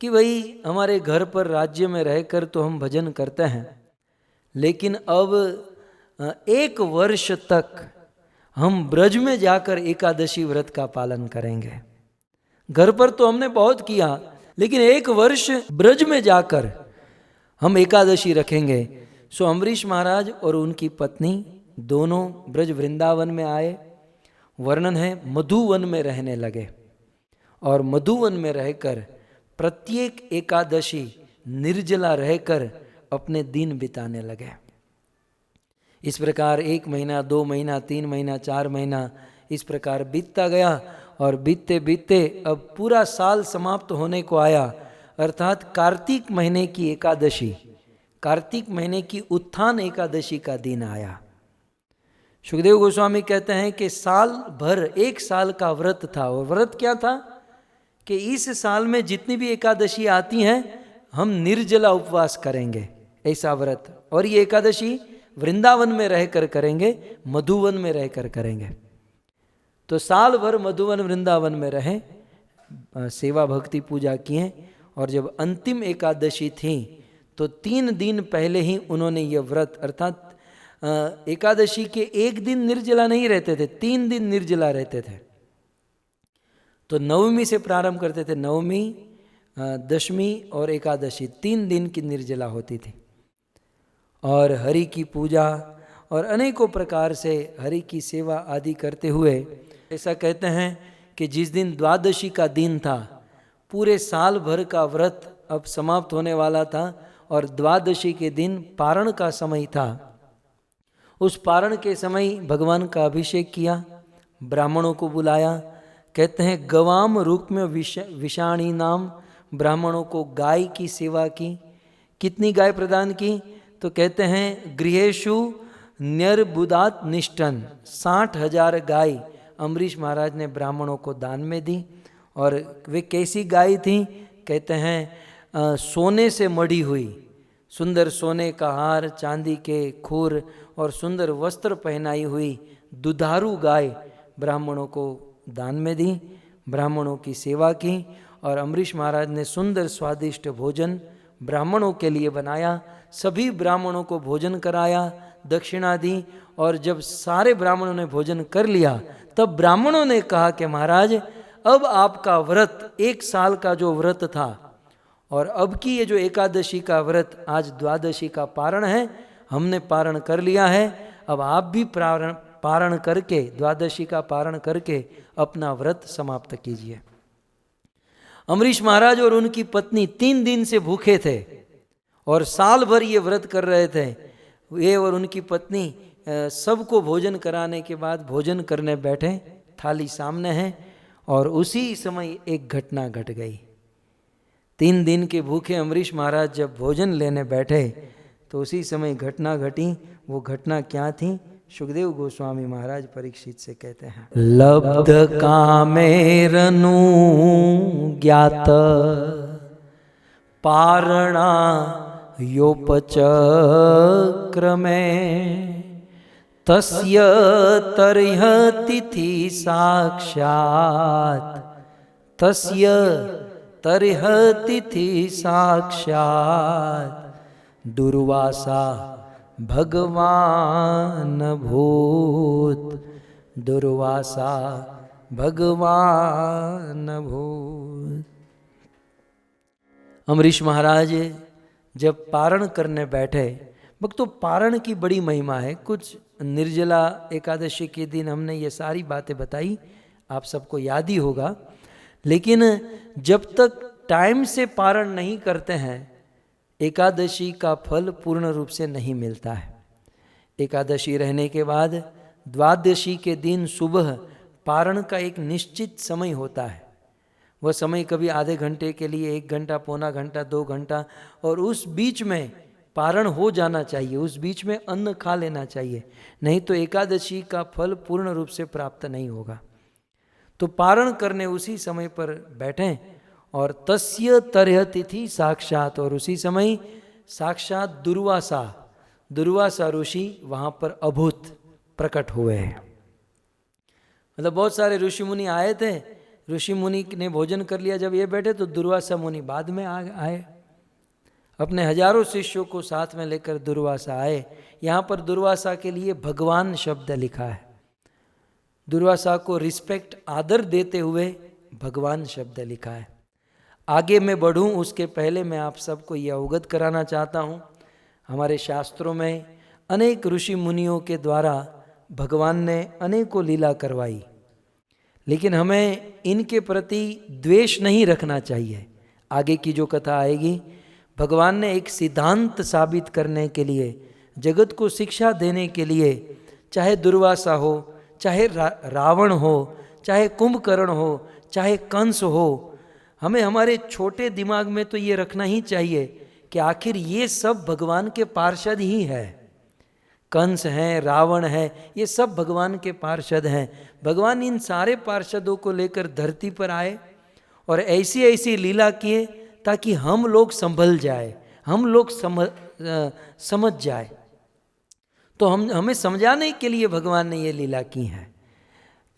कि भाई हमारे घर पर राज्य में रहकर तो हम भजन करते हैं, लेकिन अब 1 वर्ष तक हम ब्रज में जाकर एकादशी व्रत का पालन करेंगे। घर पर तो हमने बहुत किया, लेकिन 1 वर्ष ब्रज में जाकर हम एकादशी रखेंगे। सो अम्बरीश महाराज और उनकी पत्नी दोनों ब्रज वृंदावन में आए। वर्णन है मधुवन में रहने लगे और मधुवन में रहकर प्रत्येक एकादशी निर्जला रहकर अपने दिन बिताने लगे। इस प्रकार 1 महीना, 2 महीना, 3 महीना, 4 महीना इस प्रकार बीतता गया और बीतते बीतते अब पूरा साल समाप्त होने को आया, अर्थात कार्तिक महीने की एकादशी, कार्तिक महीने की उत्थान एकादशी का दिन आया। सुखदेव गोस्वामी कहते हैं कि साल भर 1 साल का व्रत था। और व्रत क्या था कि इस साल में जितनी भी एकादशी आती हैं हम निर्जला उपवास करेंगे, ऐसा व्रत। और ये एकादशी वृंदावन में रहकर करेंगे, मधुवन में रहकर करेंगे। तो साल भर मधुवन वृंदावन में रहे, सेवा भक्ति पूजा किए। और जब अंतिम एकादशी थी तो 3 दिन पहले ही उन्होंने ये व्रत, अर्थात एकादशी के 1 दिन निर्जला नहीं रहते थे, 3 दिन निर्जला रहते थे। तो नवमी से प्रारंभ करते थे, नवमी, दशमी और एकादशी 3 दिन की निर्जला होती थी। और हरि की पूजा और अनेकों प्रकार से हरि की सेवा आदि करते हुए, ऐसा कहते हैं कि जिस दिन द्वादशी का दिन था, पूरे साल भर का व्रत अब समाप्त होने वाला था और द्वादशी के दिन पारण का समय था। उस पारण के समय भगवान का अभिषेक किया, ब्राह्मणों को बुलाया। कहते हैं गवाम रूप में विषाणी नाम, ब्राह्मणों को गाय की सेवा की। कितनी गाय प्रदान की? तो कहते हैं गृहेशु न्यर्बुदात निष्ठन, 60,000 गाय अम्बरीश महाराज ने ब्राह्मणों को दान में दी। और वे कैसी गाय थी? कहते हैं सोने से मढ़ी हुई, सुंदर सोने का हार, चांदी के खूर और सुंदर वस्त्र पहनाई हुई दुधारू गाय ब्राह्मणों को दान में दी। ब्राह्मणों की सेवा की और अम्बरीश महाराज ने सुंदर स्वादिष्ट भोजन ब्राह्मणों के लिए बनाया। सभी ब्राह्मणों को भोजन कराया, दक्षिणा दी। और जब सारे ब्राह्मणों ने भोजन कर लिया तब ब्राह्मणों ने कहा कि महाराज अब आपका व्रत 1 साल का जो व्रत था और अब की ये जो एकादशी का व्रत, आज द्वादशी का पारण है, हमने पारण कर लिया है, अब आप भी पारण करके, द्वादशी का पारण करके अपना व्रत समाप्त कीजिए। अम्बरीश महाराज और उनकी पत्नी 3 दिन से भूखे थे और साल भर ये व्रत कर रहे थे। वे और उनकी पत्नी सबको भोजन कराने के बाद भोजन करने बैठे, थाली सामने है और उसी समय एक घटना घट गई। 3 दिन के भूखे अम्बरीश महाराज जब भोजन लेने बैठे तो उसी समय घटना घटी। वो घटना क्या थी? सुखदेव गोस्वामी महाराज परीक्षित से कहते हैं, लब्ध कामेरनु ज्ञात पारणा योपचक्रमे तस्य तर्ह तिथि साक्षात्, तस्य तर्ह तिथि साक्षात् दुर्वासा भगवान भूत, दुर्वासा भगवान भूत। अम्बरीश महाराज जब पारण करने बैठे, भक्तों पारण की बड़ी महिमा है। कुछ निर्जला एकादशी के दिन हमने ये सारी बातें बताई, आप सबको याद ही होगा। लेकिन जब तक टाइम से पारण नहीं करते हैं एकादशी का फल पूर्ण रूप से नहीं मिलता है। एकादशी रहने के बाद द्वादशी के दिन सुबह पारण का एक निश्चित समय होता है। वह समय कभी आधे घंटे के लिए, 1 घंटा, पौना घंटा, 2 घंटा, और उस बीच में पारण हो जाना चाहिए, उस बीच में अन्न खा लेना चाहिए, नहीं तो एकादशी का फल पूर्ण रूप से प्राप्त नहीं होगा। तो पारण करने उसी समय पर बैठें और तस्य तरह तिथि साक्षात, और उसी समय साक्षात दुर्वासा ऋषि वहाँ पर अभूत प्रकट हुए हैं। मतलब बहुत सारे ऋषि मुनि आए थे, ऋषि मुनि ने भोजन कर लिया, जब ये बैठे तो दुर्वासा मुनि बाद में आए। अपने हजारों शिष्यों को साथ में लेकर दुर्वासा आए। यहाँ पर दुर्वासा के लिए भगवान शब्द लिखा है। दुर्वासा को रिस्पेक्ट, आदर देते हुए भगवान शब्द लिखा है। आगे मैं बढ़ूं उसके पहले मैं आप सबको यह अवगत कराना चाहता हूं, हमारे शास्त्रों में अनेक ऋषि मुनियों के द्वारा भगवान ने अनेकों लीला करवाई, लेकिन हमें इनके प्रति द्वेष नहीं रखना चाहिए। आगे की जो कथा आएगी, भगवान ने एक सिद्धांत साबित करने के लिए, जगत को शिक्षा देने के लिए, चाहे दुर्वासा हो, चाहे रावण हो, चाहे कुंभकर्ण हो, चाहे कंस हो, हमें हमारे छोटे दिमाग में तो ये रखना ही चाहिए कि आखिर ये सब भगवान के पार्षद ही है। कंस हैं, रावण है, ये सब भगवान के पार्षद हैं। भगवान इन सारे पार्षदों को लेकर धरती पर आए और ऐसी ऐसी लीला किए ताकि हम लोग संभल जाए, हम लोग समझ जाए। तो हमें समझाने के लिए भगवान ने ये लीला की है।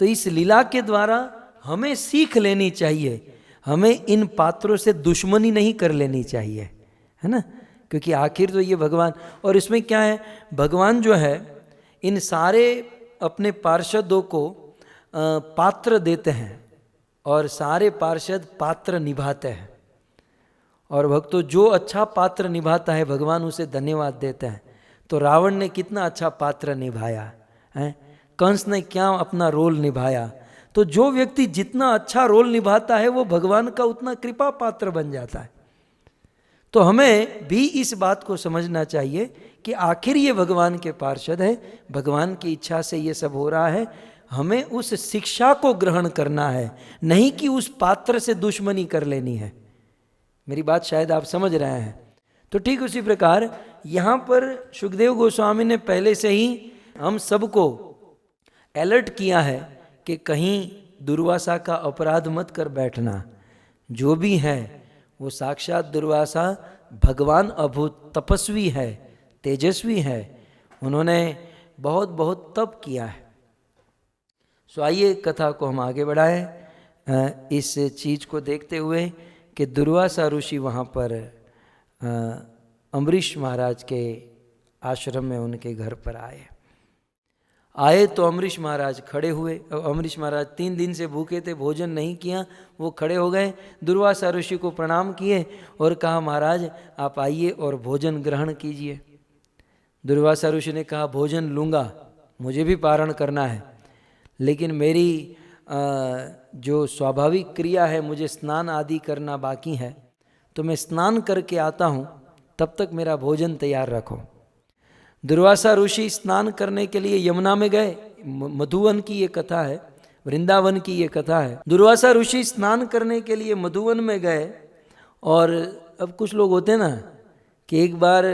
तो इस लीला के द्वारा हमें सीख लेनी चाहिए, हमें इन पात्रों से दुश्मनी नहीं कर लेनी चाहिए, है ना, क्योंकि आखिर तो ये भगवान, और इसमें क्या है, भगवान जो है इन सारे अपने पार्षदों को पात्र देते हैं और सारे पार्षद पात्र निभाते हैं। और भक्तों, जो अच्छा पात्र निभाता है भगवान उसे धन्यवाद देते हैं। तो रावण ने कितना अच्छा पात्र निभाया है, कंस ने क्या अपना रोल निभाया। तो जो व्यक्ति जितना अच्छा रोल निभाता है वो भगवान का उतना कृपा पात्र बन जाता है। तो हमें भी इस बात को समझना चाहिए कि आखिर ये भगवान के पार्षद है, भगवान की इच्छा से ये सब हो रहा है। हमें उस शिक्षा को ग्रहण करना है, नहीं कि उस पात्र से दुश्मनी कर लेनी है। मेरी बात शायद आप समझ रहे हैं। तो ठीक उसी प्रकार यहाँ पर सुखदेव गोस्वामी ने पहले से ही हम सबको अलर्ट किया है कि कहीं दुर्वासा का अपराध मत कर बैठना। जो भी है वो साक्षात दुर्वासा भगवान अभूत तपस्वी है, तेजस्वी है, उन्होंने बहुत बहुत तप किया है। सो आइए कथा को हम आगे बढ़ाएं इस चीज को देखते हुए कि दुर्वासा ऋषि वहाँ पर अम्बरीश महाराज के आश्रम में उनके घर पर आए तो अम्बरीश महाराज खड़े हुए। अम्बरीश महाराज 3 दिन से भूखे थे, भोजन नहीं किया, वो खड़े हो गए, दुर्वासा ऋषि को प्रणाम किए और कहा, महाराज आप आइए और भोजन ग्रहण कीजिए। दुर्वासा ऋषि ने कहा, भोजन लूँगा, मुझे भी पारण करना है, लेकिन मेरी जो स्वाभाविक क्रिया है, मुझे स्नान आदि करना बाकी है, तो मैं स्नान करके आता हूँ, तब तक मेरा भोजन तैयार रखो। दुर्वासा ऋषि स्नान करने के लिए यमुना में गए। मधुवन की ये कथा है, वृंदावन की ये कथा है। दुर्वासा ऋषि स्नान करने के लिए मधुवन में गए। और अब कुछ लोग होते हैं ना कि एक बार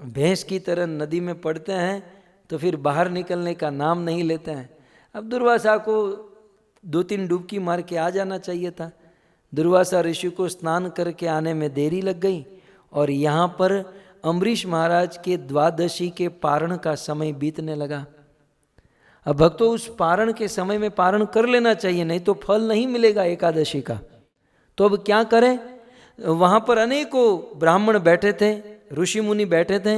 भैंस की तरह नदी में पड़ते हैं तो फिर बाहर निकलने का नाम नहीं लेते हैं। अब दुर्वासा को 2-3 डुबकी मार के आ जाना चाहिए था। दुर्वासा ऋषि को स्नान करके आने में देरी लग गई और यहाँ पर अम्बरीश महाराज के द्वादशी के पारण का समय बीतने लगा। अब भक्तों, उस पारण के समय में पारण कर लेना चाहिए, नहीं तो फल नहीं मिलेगा एकादशी का। तो अब क्या करें? वहाँ पर अनेकों ब्राह्मण बैठे थे, ऋषि मुनि बैठे थे।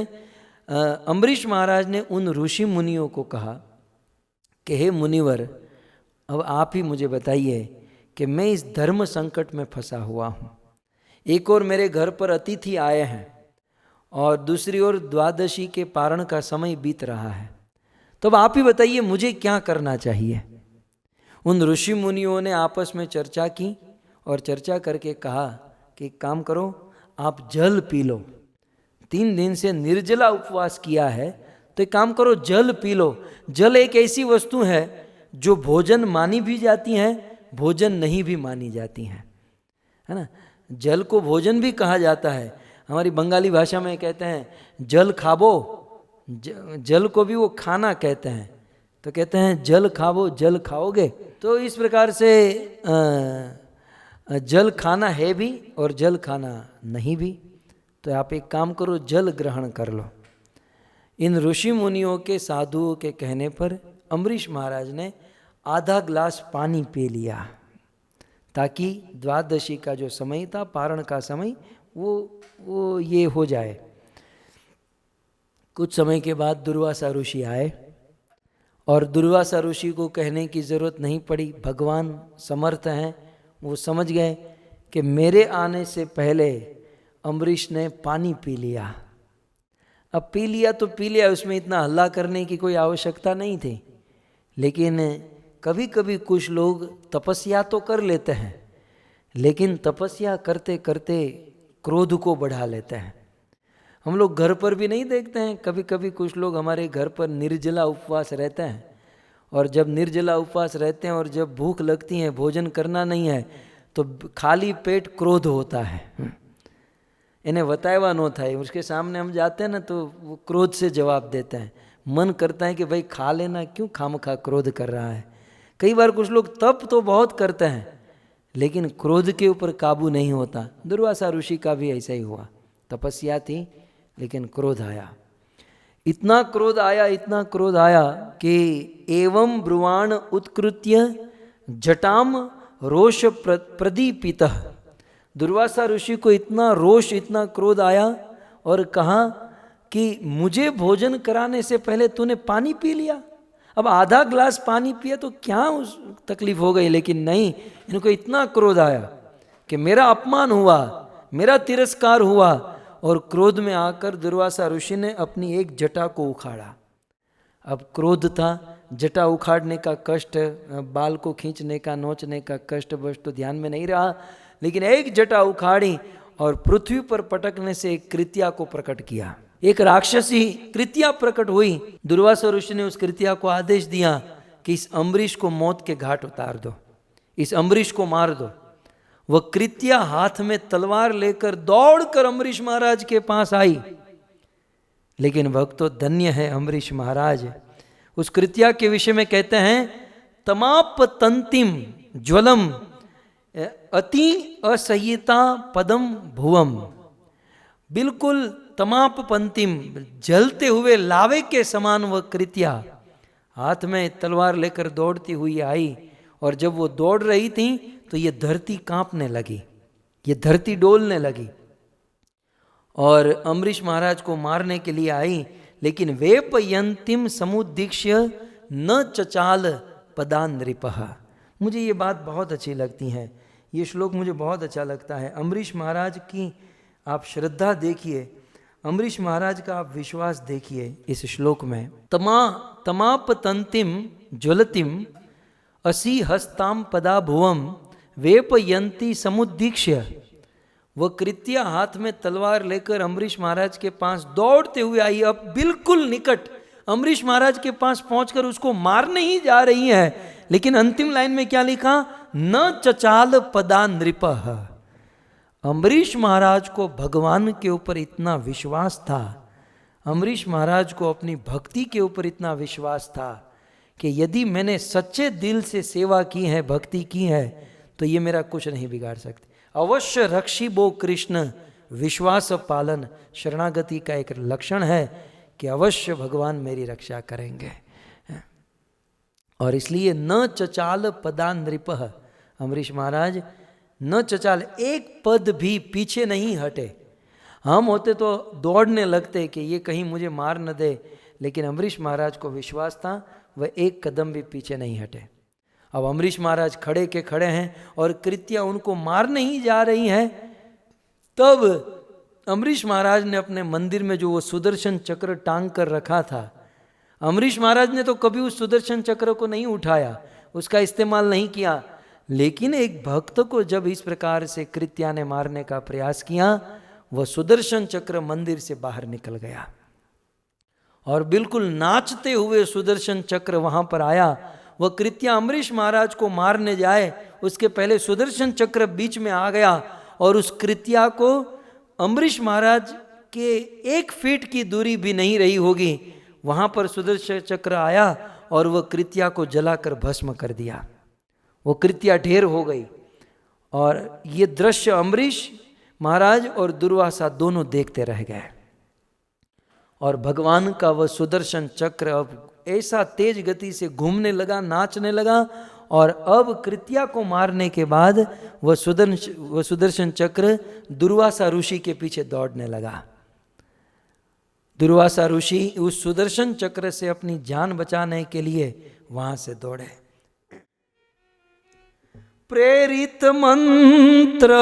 अम्बरीश महाराज ने उन ऋषि मुनियों को कहा कि हे मुनिवर, अब आप ही मुझे बताइए कि मैं इस धर्म संकट में फंसा हुआ हूँ। एक और मेरे घर पर अतिथि आए हैं और दूसरी ओर द्वादशी के पारण का समय बीत रहा है। तो अब आप ही बताइए मुझे क्या करना चाहिए। उन ऋषि मुनियों ने आपस में चर्चा की और चर्चा करके कहा कि एक काम करो, आप जल पी लो। 3 दिन से निर्जला उपवास किया है, तो एक काम करो, जल पी लो। जल एक ऐसी वस्तु है जो भोजन मानी भी जाती है, भोजन नहीं भी मानी जाती है ना। जल को भोजन भी कहा जाता है। हमारी बंगाली भाषा में कहते हैं जल खाबो, जल को भी वो खाना कहते हैं, तो कहते हैं जल खाबो, जल खाओगे। तो इस प्रकार से जल खाना है भी और जल खाना नहीं भी। तो आप एक काम करो, जल ग्रहण कर लो। इन ऋषि मुनियों के, साधुओं के कहने पर अम्बरीश महाराज ने आधा ग्लास पानी पी लिया ताकि द्वादशी का जो समय था, पारण का समय, वो ये हो जाए। कुछ समय के बाद दुर्वासा ऋषि आए और दुर्वासा ऋषि को कहने की जरूरत नहीं पड़ी, भगवान समर्थ हैं, वो समझ गए कि मेरे आने से पहले अम्बरीश ने पानी पी लिया। अब पी लिया तो पी लिया, उसमें इतना हल्ला करने की कोई आवश्यकता नहीं थी। लेकिन कभी कभी कुछ लोग तपस्या तो कर लेते हैं, लेकिन तपस्या करते करते क्रोध को बढ़ा लेते हैं। हम लोग घर पर भी नहीं देखते हैं, कभी कभी कुछ लोग हमारे घर पर निर्जला उपवास रहते हैं, और जब निर्जला उपवास रहते हैं और जब भूख लगती है, भोजन करना नहीं है, तो खाली पेट क्रोध होता है। इन्हें बताया न था, उसके सामने हम जाते हैं ना तो वो क्रोध से जवाब देते हैं। मन करता है कि भाई खा लेना, क्यों खामखा क्रोध कर रहा है। कई बार कुछ लोग तप तो बहुत करते हैं, लेकिन क्रोध के ऊपर काबू नहीं होता। दुर्वासा ऋषि का भी ऐसा ही हुआ, तपस्या थी लेकिन क्रोध आया, इतना क्रोध आया, इतना क्रोध आया कि एवं ब्रुवाण उत्कृत्य जटाम रोष प्रदीपितः। दुर्वासा ऋषि को इतना रोष, इतना क्रोध आया और कहा कि मुझे भोजन कराने से पहले तूने पानी पी लिया। अब आधा ग्लास पानी पिया तो क्या उस तकलीफ हो गई, लेकिन नहीं, इनको इतना क्रोध आया कि मेरा अपमान हुआ, मेरा तिरस्कार हुआ, और क्रोध में आकर दुर्वासा ऋषि ने अपनी एक जटा को उखाड़ा। अब क्रोध था, जटा उखाड़ने का कष्ट, बाल को खींचने का, नोचने का कष्ट बस तो ध्यान में नहीं रहा, लेकिन एक जटा उखाड़ी और पृथ्वी पर पटकने से एक कृत्या को प्रकट किया। एक राक्षसी कृत्या प्रकट हुई। दुर्वासा ऋषि ने उस कृत्या को आदेश दिया कि इस अम्बरीश को मौत के घाट उतार दो, इस अम्बरीश को मार दो। वह कृत्या हाथ में तलवार लेकर दौड़कर अम्बरीश महाराज के पास आई, लेकिन भक्तों धन्य है अम्बरीश महाराज। उस कृत्या के विषय में कहते हैं, तमाप तंतिम ज्वलम अति असह्यता पदम भुवम। बिल्कुल तमाप पंतिम, जलते हुए लावे के समान वह कृत्या हाथ में तलवार लेकर दौड़ती हुई आई, और जब वो दौड़ रही थी तो ये धरती कांपने लगी, ये धरती डोलने लगी, और अम्बरीश महाराज को मारने के लिए आई। लेकिन वेपयंतिम समुदीक्ष्य न चचाल पदान नृपः। मुझे ये बात बहुत अच्छी लगती है, ये श्लोक मुझे बहुत अच्छा लगता है। अम्बरीश महाराज की आप श्रद्धा देखिए, अम्बरीश महाराज का आप विश्वास देखिए इस श्लोक में। तमाप तंतिम ज्वलतिम असी हस्ताम पदा भुवम वेपयंती समुदीक्ष्य। वह कृत्या हाथ में तलवार लेकर अम्बरीश महाराज के पास दौड़ते हुए आई, अब बिल्कुल निकट अम्बरीश महाराज के पास पहुंचकर उसको मारने ही जा रही है। लेकिन अंतिम लाइन में क्या लिखा, न चचाल पदा नृपः। अम्बरीश महाराज को भगवान के ऊपर इतना विश्वास था, अम्बरीश महाराज को अपनी भक्ति के ऊपर इतना विश्वास था कि यदि मैंने सच्चे दिल से सेवा की है, भक्ति की है, तो ये मेरा कुछ नहीं बिगाड़ सकते। अवश्य रक्षिबो कृष्ण, विश्वास पालन शरणागति का एक लक्षण है कि अवश्य भगवान मेरी रक्षा करेंगे। और इसलिए न चचाल पदा नृपः, अम्बरीश महाराज न चचाल, एक पद भी पीछे नहीं हटे। हम होते तो दौड़ने लगते कि ये कहीं मुझे मार न दे, लेकिन अम्बरीश महाराज को विश्वास था, वह एक कदम भी पीछे नहीं हटे। अब अम्बरीश महाराज खड़े के खड़े हैं और कृत्या उनको मारने ही जा रही है। तब अम्बरीश महाराज ने अपने मंदिर में जो वो सुदर्शन चक्र टांग कर रखा था, अम्बरीश महाराज ने तो कभी उस सुदर्शन चक्र को नहीं उठाया, उसका इस्तेमाल नहीं किया, लेकिन एक भक्त को जब इस प्रकार से कृत्या ने मारने का प्रयास किया, वह सुदर्शन चक्र मंदिर से बाहर निकल गया और बिल्कुल नाचते हुए सुदर्शन चक्र वहां पर आया। वह कृत्या अम्बरीश महाराज को मारने जाए उसके पहले सुदर्शन चक्र बीच में आ गया और उस कृत्या को अम्बरीश महाराज के 1 फीट की दूरी भी नहीं रही होगी, वहां पर सुदर्शन चक्र आया और वह कृत्या को जलाकर भस्म कर दिया। वो कृत्या ढेर हो गई और ये दृश्य अम्बरीश महाराज और दुर्वासा दोनों देखते रह गए। और भगवान का वह सुदर्शन चक्र अब ऐसा तेज गति से घूमने लगा, नाचने लगा, और अब कृत्या को मारने के बाद वह सुदर्शन चक्र दुर्वासा ऋषि के पीछे दौड़ने लगा। दुर्वासा ऋषि उस सुदर्शन चक्र से अपनी जान बचाने के लिए वहां से दौड़े। प्रेरित मंत्र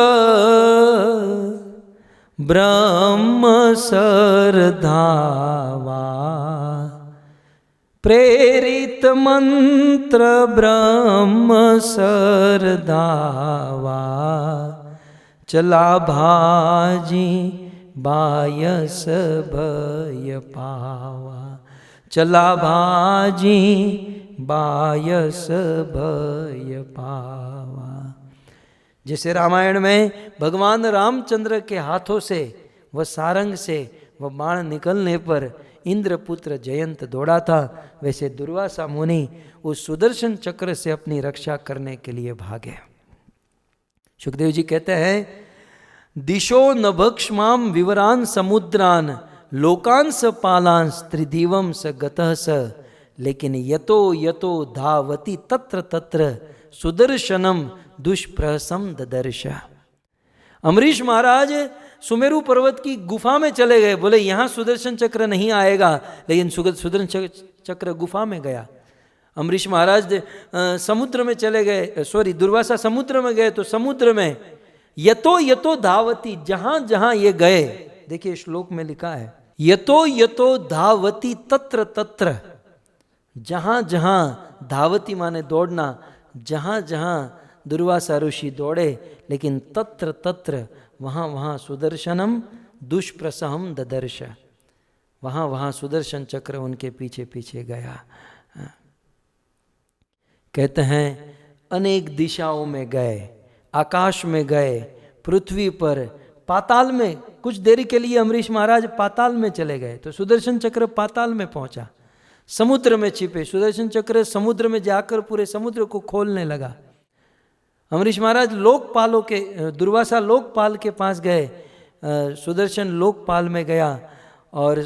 ब्रह्म सरधावा, प्रेरित मंत्र ब्रह्म सरधावा, चला भाजी बायस भय पावा, चला भाजी बायस भय पावा। जैसे रामायण में भगवान रामचंद्र के हाथों से वह सारंग से वह बाण निकलने पर इंद्रपुत्र जयंत दौड़ा था, वैसे दुर्वासा मुनि उस सुदर्शन चक्र से अपनी रक्षा करने के लिए भागे। सुखदेव जी कहते हैं, दिशो नभक्ष्माम विवरान समुद्रान लोकान स पालान त्रिदिवम स गतः स, लेकिन यतो यतो धावती तत्र तत्र सुदर्शनम दुष्प्रहसम ददर्श। अम्बरीश महाराज सुमेरु पर्वत की गुफा में चले गए, बोले यहाँ सुदर्शन चक्र नहीं आएगा, लेकिन सुदर्शन चक्र गुफा में गया। अम्बरीश महाराज समुद्र में चले गए, दुर्वासा समुद्र में गए, तो समुद्र में यतो यतो धावती, जहां जहां ये गए, देखिए श्लोक में लिखा है, यतो यतो धावती तत्र तत्र, जहां जहां धावती माने दौड़ना, जहां जहां दुर्वासा ऋषि दौड़े, लेकिन तत्र तत्र वहां वहां सुदर्शनम दुष्प्रसहम ददर्श, वहां वहां सुदर्शन चक्र उनके पीछे पीछे गया। कहते हैं अनेक दिशाओं में गए, आकाश में गए, पृथ्वी पर, पाताल में, कुछ देरी के लिए अम्बरीश महाराज पाताल में चले गए तो सुदर्शन चक्र पाताल में पहुंचा। समुद्र में छिपे, सुदर्शन चक्र समुद्र में जाकर पूरे समुद्र को खोलने लगा। अम्बरीश महाराज लोकपालों के, दुर्वासा लोकपाल के पास गए, सुदर्शन लोकपाल में गया, और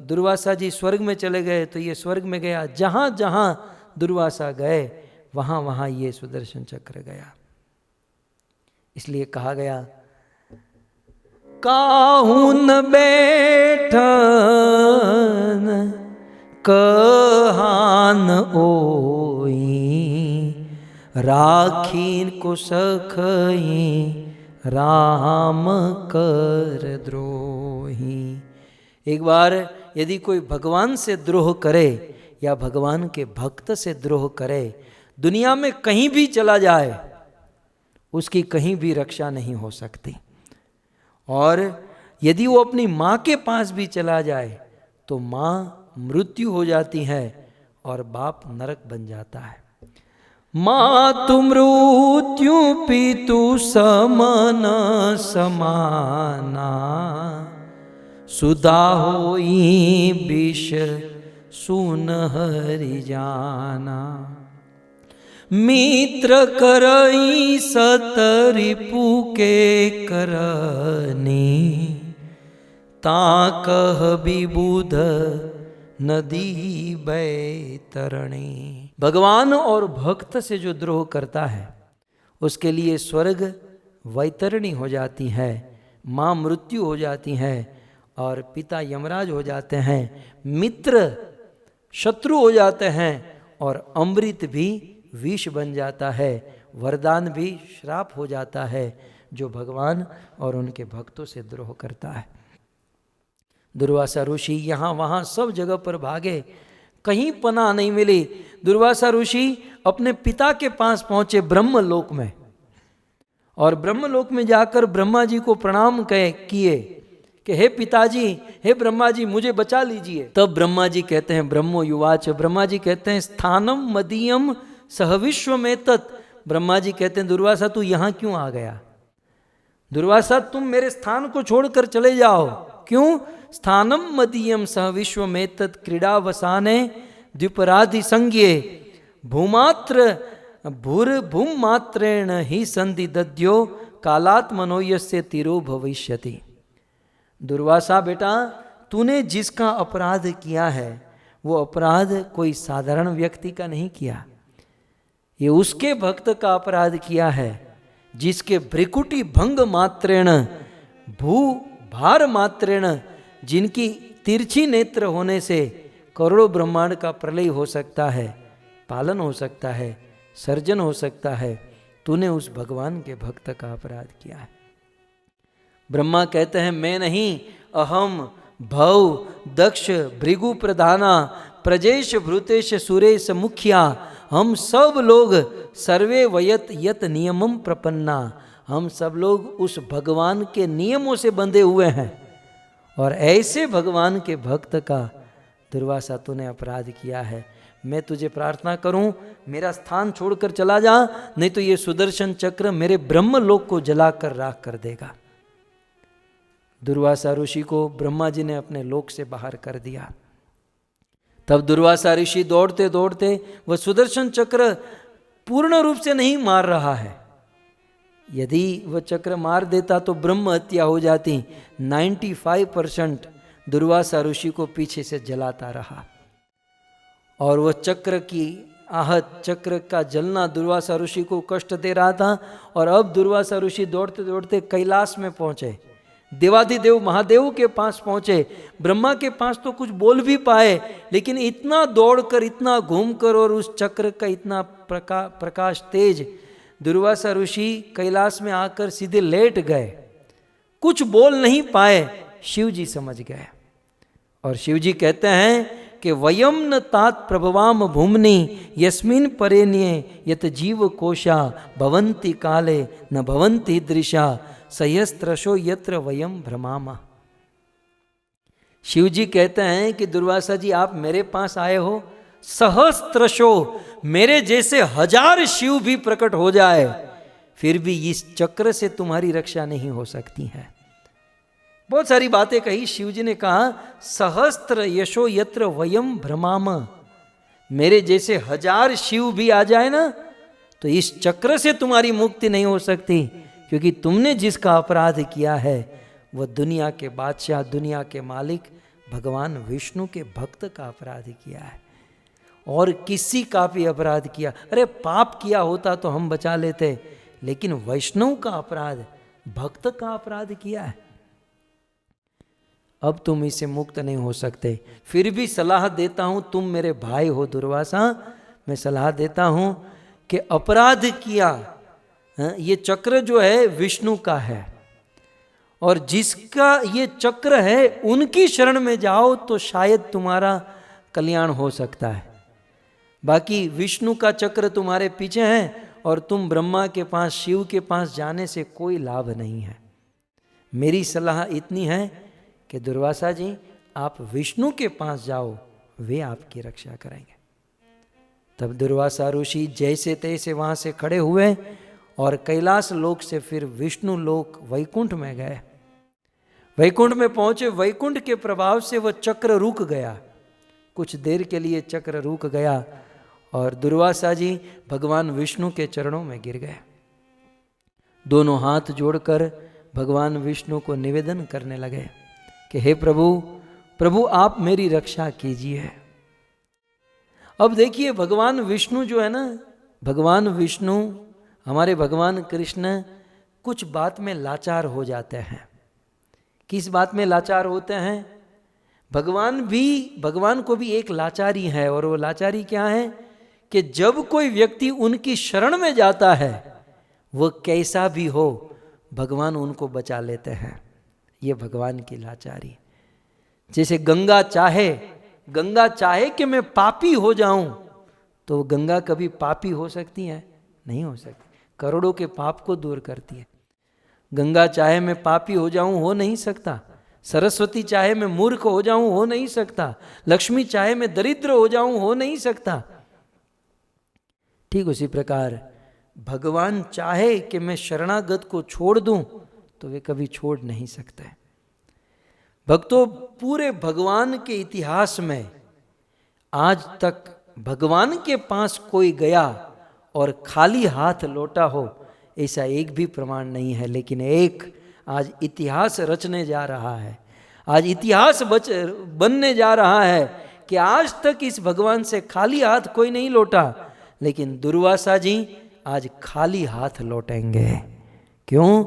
दुर्वासा जी स्वर्ग में चले गए तो ये स्वर्ग में गया। जहां जहां दुर्वासा गए वहां वहां ये सुदर्शन चक्र गया। इसलिए कहा गया, काहुन बैठन कहान ओई, राखीन को सखई राम कर द्रोही। एक बार यदि कोई भगवान से द्रोह करे या भगवान के भक्त से द्रोह करे, दुनिया में कहीं भी चला जाए उसकी कहीं भी रक्षा नहीं हो सकती। और यदि वो अपनी माँ के पास भी चला जाए तो माँ मृत्यु हो जाती है और बाप नरक बन जाता है। मातु मृत्यु पितु समन समाना, सुधा होई विष सुन हरि जाना, मित्र करई सतरिपु के करनी, ताकह विबुध नदी बैतरणी। भगवान और भक्त से जो द्रोह करता है उसके लिए स्वर्ग वैतरणी हो जाती है, माँ मृत्यु हो जाती है और पिता यमराज हो जाते हैं, मित्र शत्रु हो जाते हैं और अमृत भी विष बन जाता है, वरदान भी श्राप हो जाता है जो भगवान और उनके भक्तों से द्रोह करता है। दुर्वासा ऋषि यहाँ वहाँ सब जगह पर भागे, कहीं पनाह नहीं मिली। दुर्वासा ऋषि अपने पिता के पास पहुँचे ब्रह्मलोक में, और ब्रह्मलोक में जाकर ब्रह्मा जी को प्रणाम किए कि हे पिताजी, हे ब्रह्मा जी, मुझे बचा लीजिए। तब ब्रह्मा जी कहते हैं, ब्रह्मो युवाच, ब्रह्मा जी कहते हैं स्थानम मदीयम सहविश्व में तत्। ब्रह्मा जी कहते हैं दुर्वासा तू यहाँ क्यों आ गया? दुर्वासा तुम मेरे स्थान को छोड़कर चले जाओ। क्यों? स्थानम मदीयम सहविश्व में तत् क्रीड़ावसाने द्विपराधि संज्ञे भूमात्र भूमात्रेण ही संधि दद्यो कालात् मनोयस्य तिरो भविष्यति। दुर्वासा बेटा तूने जिसका अपराध किया है वो अपराध कोई साधारण व्यक्ति का नहीं किया, ये उसके भक्त का अपराध किया है जिसके भ्रिकुटी भंग मात्रेण भू भार मात्रेण, जिनकी तिरछी नेत्र होने से करोड़ों ब्रह्मांड का प्रलय हो सकता है, पालन हो सकता है, सर्जन हो सकता है। तूने उस भगवान के भक्त का अपराध किया है। ब्रह्मा कहते हैं मैं नहीं, अहम भव दक्ष भृगु प्रधाना प्रजेश भृतेश सुरेश मुखिया, हम सब लोग सर्वे वयत यत नियमम प्रपन्ना, हम सब लोग उस भगवान के नियमों से बंधे हुए हैं। और ऐसे भगवान के भक्त का दुर्वासा तूने अपराध किया है। मैं तुझे प्रार्थना करूं मेरा स्थान छोड़कर चला जा, नहीं तो ये सुदर्शन चक्र मेरे ब्रह्मलोक को जलाकर राख कर देगा। दुर्वासा ऋषि को ब्रह्मा जी ने अपने लोक से बाहर कर दिया। तब दुर्वासा ऋषि दौड़ते दौड़ते वह सुदर्शन चक्र पूर्ण रूप से नहीं मार रहा है, यदि वह चक्र मार देता तो ब्रह्म हत्या हो जाती। 95% दुर्वासा ऋषि को पीछे से जलाता रहा और वह चक्र की आहत, चक्र का जलना दुर्वासा ऋषि को कष्ट दे रहा था। और अब दुर्वासा ऋषि दौड़ते दौड़ते कैलाश में पहुंचे, देवाधिदेव महादेव के पास पहुंचे। ब्रह्मा के पास तो कुछ बोल भी पाए, लेकिन इतना दौड़कर, इतना घूमकर और उस चक्र का इतना प्रकाश तेज, दुर्वासा ऋषि कैलाश में आकर सीधे लेट गए, कुछ बोल नहीं पाए। शिव जी समझ गए और शिव जी कहते हैं कि वयम न तात प्रभवाम भूमनि यस्मिन परेण्ये यत जीव कोशा भवंती काले न भवंती दृशा सहस्त्रशो यत्र वयम भ्रमामा। शिव जी कहते हैं कि दुर्वासा जी आप मेरे पास आए हो, सहस्त्रशो मेरे जैसे 1000 शिव भी प्रकट हो जाए फिर भी इस चक्र से तुम्हारी रक्षा नहीं हो सकती है। बहुत सारी बातें कही। शिव जी ने कहा सहस्त्र यशो यत्र वयम भ्रमाम, मेरे जैसे 1000 शिव भी आ जाए ना तो इस चक्र से तुम्हारी मुक्ति नहीं हो सकती, क्योंकि तुमने जिसका अपराध किया है वह दुनिया के बादशाह, दुनिया के मालिक भगवान विष्णु के भक्त का अपराध किया है और किसी का भी अपराध किया। अरे पाप किया होता तो हम बचा लेते, लेकिन वैष्णव का अपराध, भक्त का अपराध किया है। अब तुम इससे मुक्त नहीं हो सकते। फिर भी सलाह देता हूं, तुम मेरे भाई हो दुर्वासा, मैं सलाह देता हूं कि अपराध किया, ये चक्र जो है विष्णु का है और जिसका ये चक्र है उनकी शरण में जाओ तो शायद तुम्हारा कल्याण हो सकता है। बाकी विष्णु का चक्र तुम्हारे पीछे है और तुम ब्रह्मा के पास, शिव के पास जाने से कोई लाभ नहीं है। मेरी सलाह इतनी है कि दुर्वासा जी आप विष्णु के पास जाओ, वे आपकी रक्षा करेंगे। तब दुर्वासा ऋषि जैसे तैसे वहां से खड़े हुए और कैलाश लोक से फिर विष्णु लोक वैकुंठ में गए। वैकुंठ में पहुंचे, वैकुंठ के प्रभाव से वह चक्र रुक गया, कुछ देर के लिए चक्र रुक गया और दुर्वासा जी भगवान विष्णु के चरणों में गिर गए। दोनों हाथ जोड़कर भगवान विष्णु को निवेदन करने लगे कि हे प्रभु, प्रभु आप मेरी रक्षा कीजिए। अब देखिए भगवान विष्णु जो है ना, भगवान विष्णु, हमारे भगवान कृष्ण कुछ बात में लाचार हो जाते हैं। किस बात में लाचार होते हैं? भगवान को भी एक लाचारी है, और वो लाचारी क्या है कि जब कोई व्यक्ति उनकी शरण में जाता है, वह कैसा भी हो भगवान उनको बचा लेते हैं। ये भगवान की लाचारी। जैसे गंगा चाहे कि मैं पापी हो जाऊं, तो गंगा कभी पापी हो सकती है? नहीं हो सकती। करोड़ों के पाप को दूर करती है। गंगा चाहे मैं पापी हो जाऊं, हो नहीं सकता। सरस्वती चाहे मैं मूर्ख हो जाऊं, हो नहीं सकता। लक्ष्मी चाहे मैं दरिद्र हो जाऊं, हो नहीं सकता। ठीक उसी प्रकार भगवान चाहे कि मैं शरणागत को छोड़ दूं, तो वे कभी छोड़ नहीं सकते। भक्तों, पूरे भगवान के इतिहास में आज तक भगवान के पास कोई गया और खाली हाथ लौटा हो, ऐसा एक भी प्रमाण नहीं है। लेकिन एक आज इतिहास रचने जा रहा है। आज इतिहास बनने जा रहा है कि आज तक इस भगवान से खाली हाथ कोई नहीं लौटा, लेकिन दुर्वासा जी आज खाली हाथ लौटेंगे। क्यों?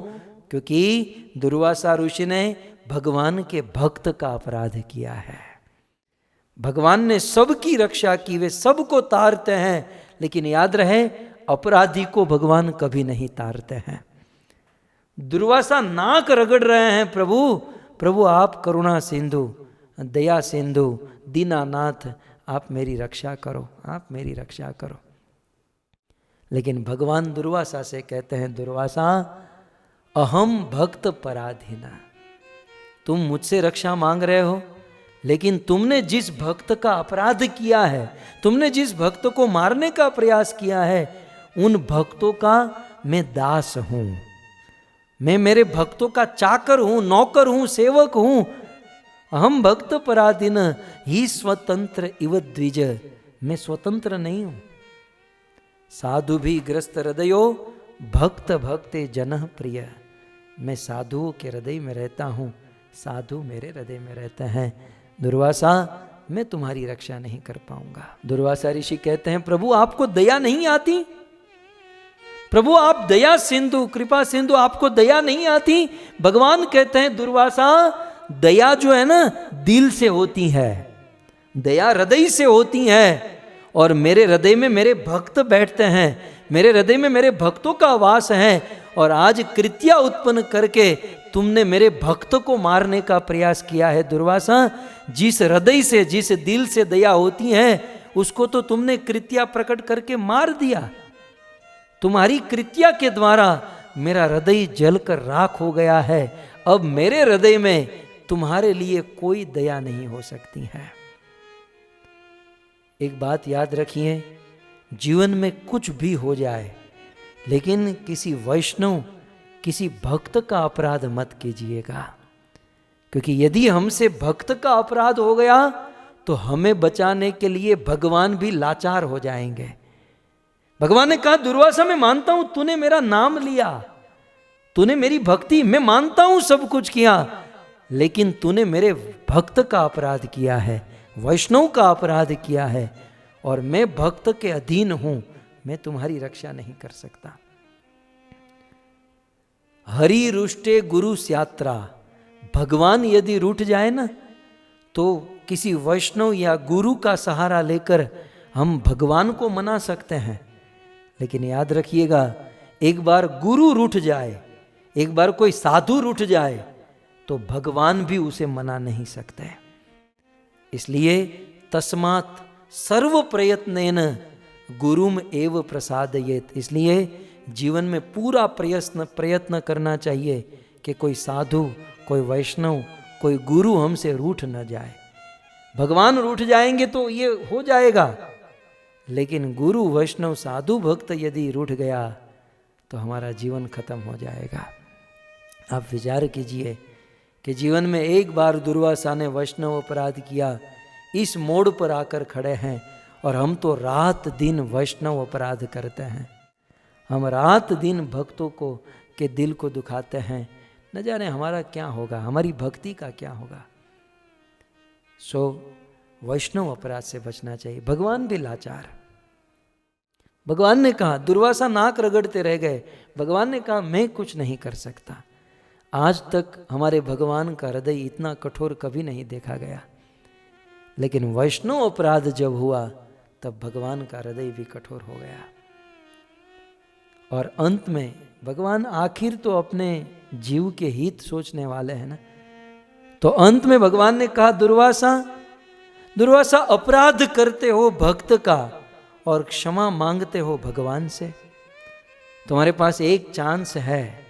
क्योंकि दुर्वासा ऋषि ने भगवान के भक्त का अपराध किया है। भगवान ने सबकी रक्षा की, वे सबको तारते हैं, लेकिन याद रहे अपराधी को भगवान कभी नहीं तारते हैं। दुर्वासा नाक रगड़ रहे हैं, प्रभु प्रभु आप करुणा सिंधु, दया सिंधु, दीनानाथ, आप मेरी रक्षा करो, आप मेरी रक्षा करो। लेकिन भगवान दुर्वासा से कहते हैं, दुर्वासा अहम भक्त पराधीना, तुम मुझसे रक्षा मांग रहे हो, लेकिन तुमने जिस भक्त का अपराध किया है, तुमने जिस भक्त को मारने का प्रयास किया है, उन भक्तों का मैं दास हूं, मैं मेरे भक्तों का चाकर हूं, नौकर हूं, सेवक हूं। अहम भक्त पराधीन ही स्वतंत्र इव द्विज, मैं स्वतंत्र नहीं हूं। साधु भी ग्रस्त हृदयो भक्त भक्ते जन प्रिय, मैं साधुओं के हृदय में रहता हूं, साधु मेरे हृदय में रहते हैं। दुर्वासा मैं तुम्हारी रक्षा नहीं कर पाऊंगा। दुर्वासा ऋषि कहते हैं, प्रभु आपको दया नहीं आती? प्रभु आप दया सिंधु, कृपा सिंधु, आपको दया नहीं आती? भगवान कहते हैं, दुर्वासा दया जो है ना दिल से होती है, दया हृदय से होती है, और मेरे हृदय में मेरे भक्त बैठते हैं, मेरे हृदय में मेरे भक्तों का वास है। और आज कृत्या उत्पन्न करके तुमने मेरे भक्त को मारने का प्रयास किया है। दुर्वासा, जिस हृदय से, जिस दिल से दया होती है, उसको तो तुमने कृत्या प्रकट करके मार दिया। तुम्हारी कृत्या के द्वारा मेरा हृदय जलकर राख हो गया है। अब मेरे हृदय में तुम्हारे लिए कोई दया नहीं हो सकती है। एक बात याद रखिए, जीवन में कुछ भी हो जाए, लेकिन किसी वैष्णव, किसी भक्त का अपराध मत कीजिएगा, क्योंकि यदि हमसे भक्त का अपराध हो गया तो हमें बचाने के लिए भगवान भी लाचार हो जाएंगे। भगवान ने कहा, दुर्वासा मैं मानता हूं तूने मेरा नाम लिया, तूने मेरी भक्ति, मैं मानता हूं सब कुछ किया, लेकिन तूने मेरे भक्त का अपराध किया है, वैष्णव का अपराध किया है, और मैं भक्त के अधीन हूं, मैं तुम्हारी रक्षा नहीं कर सकता। हरि रुष्टे गुरु यात्रा, भगवान यदि रूठ जाए ना, तो किसी वैष्णव या गुरु का सहारा लेकर हम भगवान को मना सकते हैं। लेकिन याद रखिएगा, एक बार गुरु रूठ जाए, एक बार कोई साधु रूठ जाए, तो भगवान भी उसे मना नहीं सकते। इसलिए तस्मात् सर्व प्रयत्नेन गुरुम एव प्रसादयेत, इसलिए जीवन में पूरा प्रयत्न करना चाहिए कि कोई साधु, कोई वैष्णव, कोई गुरु हमसे रूठ न जाए। भगवान रूठ जाएंगे तो ये हो जाएगा, लेकिन गुरु, वैष्णव, साधु, भक्त यदि रूठ गया तो हमारा जीवन खत्म हो जाएगा। आप विचार कीजिए कि जीवन में एक बार दुर्वासा ने वैष्णव अपराध किया, इस मोड़ पर आकर खड़े हैं, और हम तो रात दिन वैष्णव अपराध करते हैं। हम रात दिन भक्तों को के दिल को दुखाते हैं। न जाने हमारा क्या होगा, हमारी भक्ति का क्या होगा। सो वैष्णव अपराध से बचना चाहिए। भगवान भी लाचार, भगवान ने कहा, दुर्वासा नाक रगड़ते रह गए, भगवान ने कहा मैं कुछ नहीं कर सकता। आज तक हमारे भगवान का हृदय इतना कठोर कभी नहीं देखा गया, लेकिन वैष्णव अपराध जब हुआ तब भगवान का हृदय भी कठोर हो गया। और अंत में भगवान आखिर तो अपने जीव के हित सोचने वाले हैं ना, तो अंत में भगवान ने कहा, दुर्वासा अपराध करते हो भक्त का और क्षमा मांगते हो भगवान से, तुम्हारे पास एक चांस है।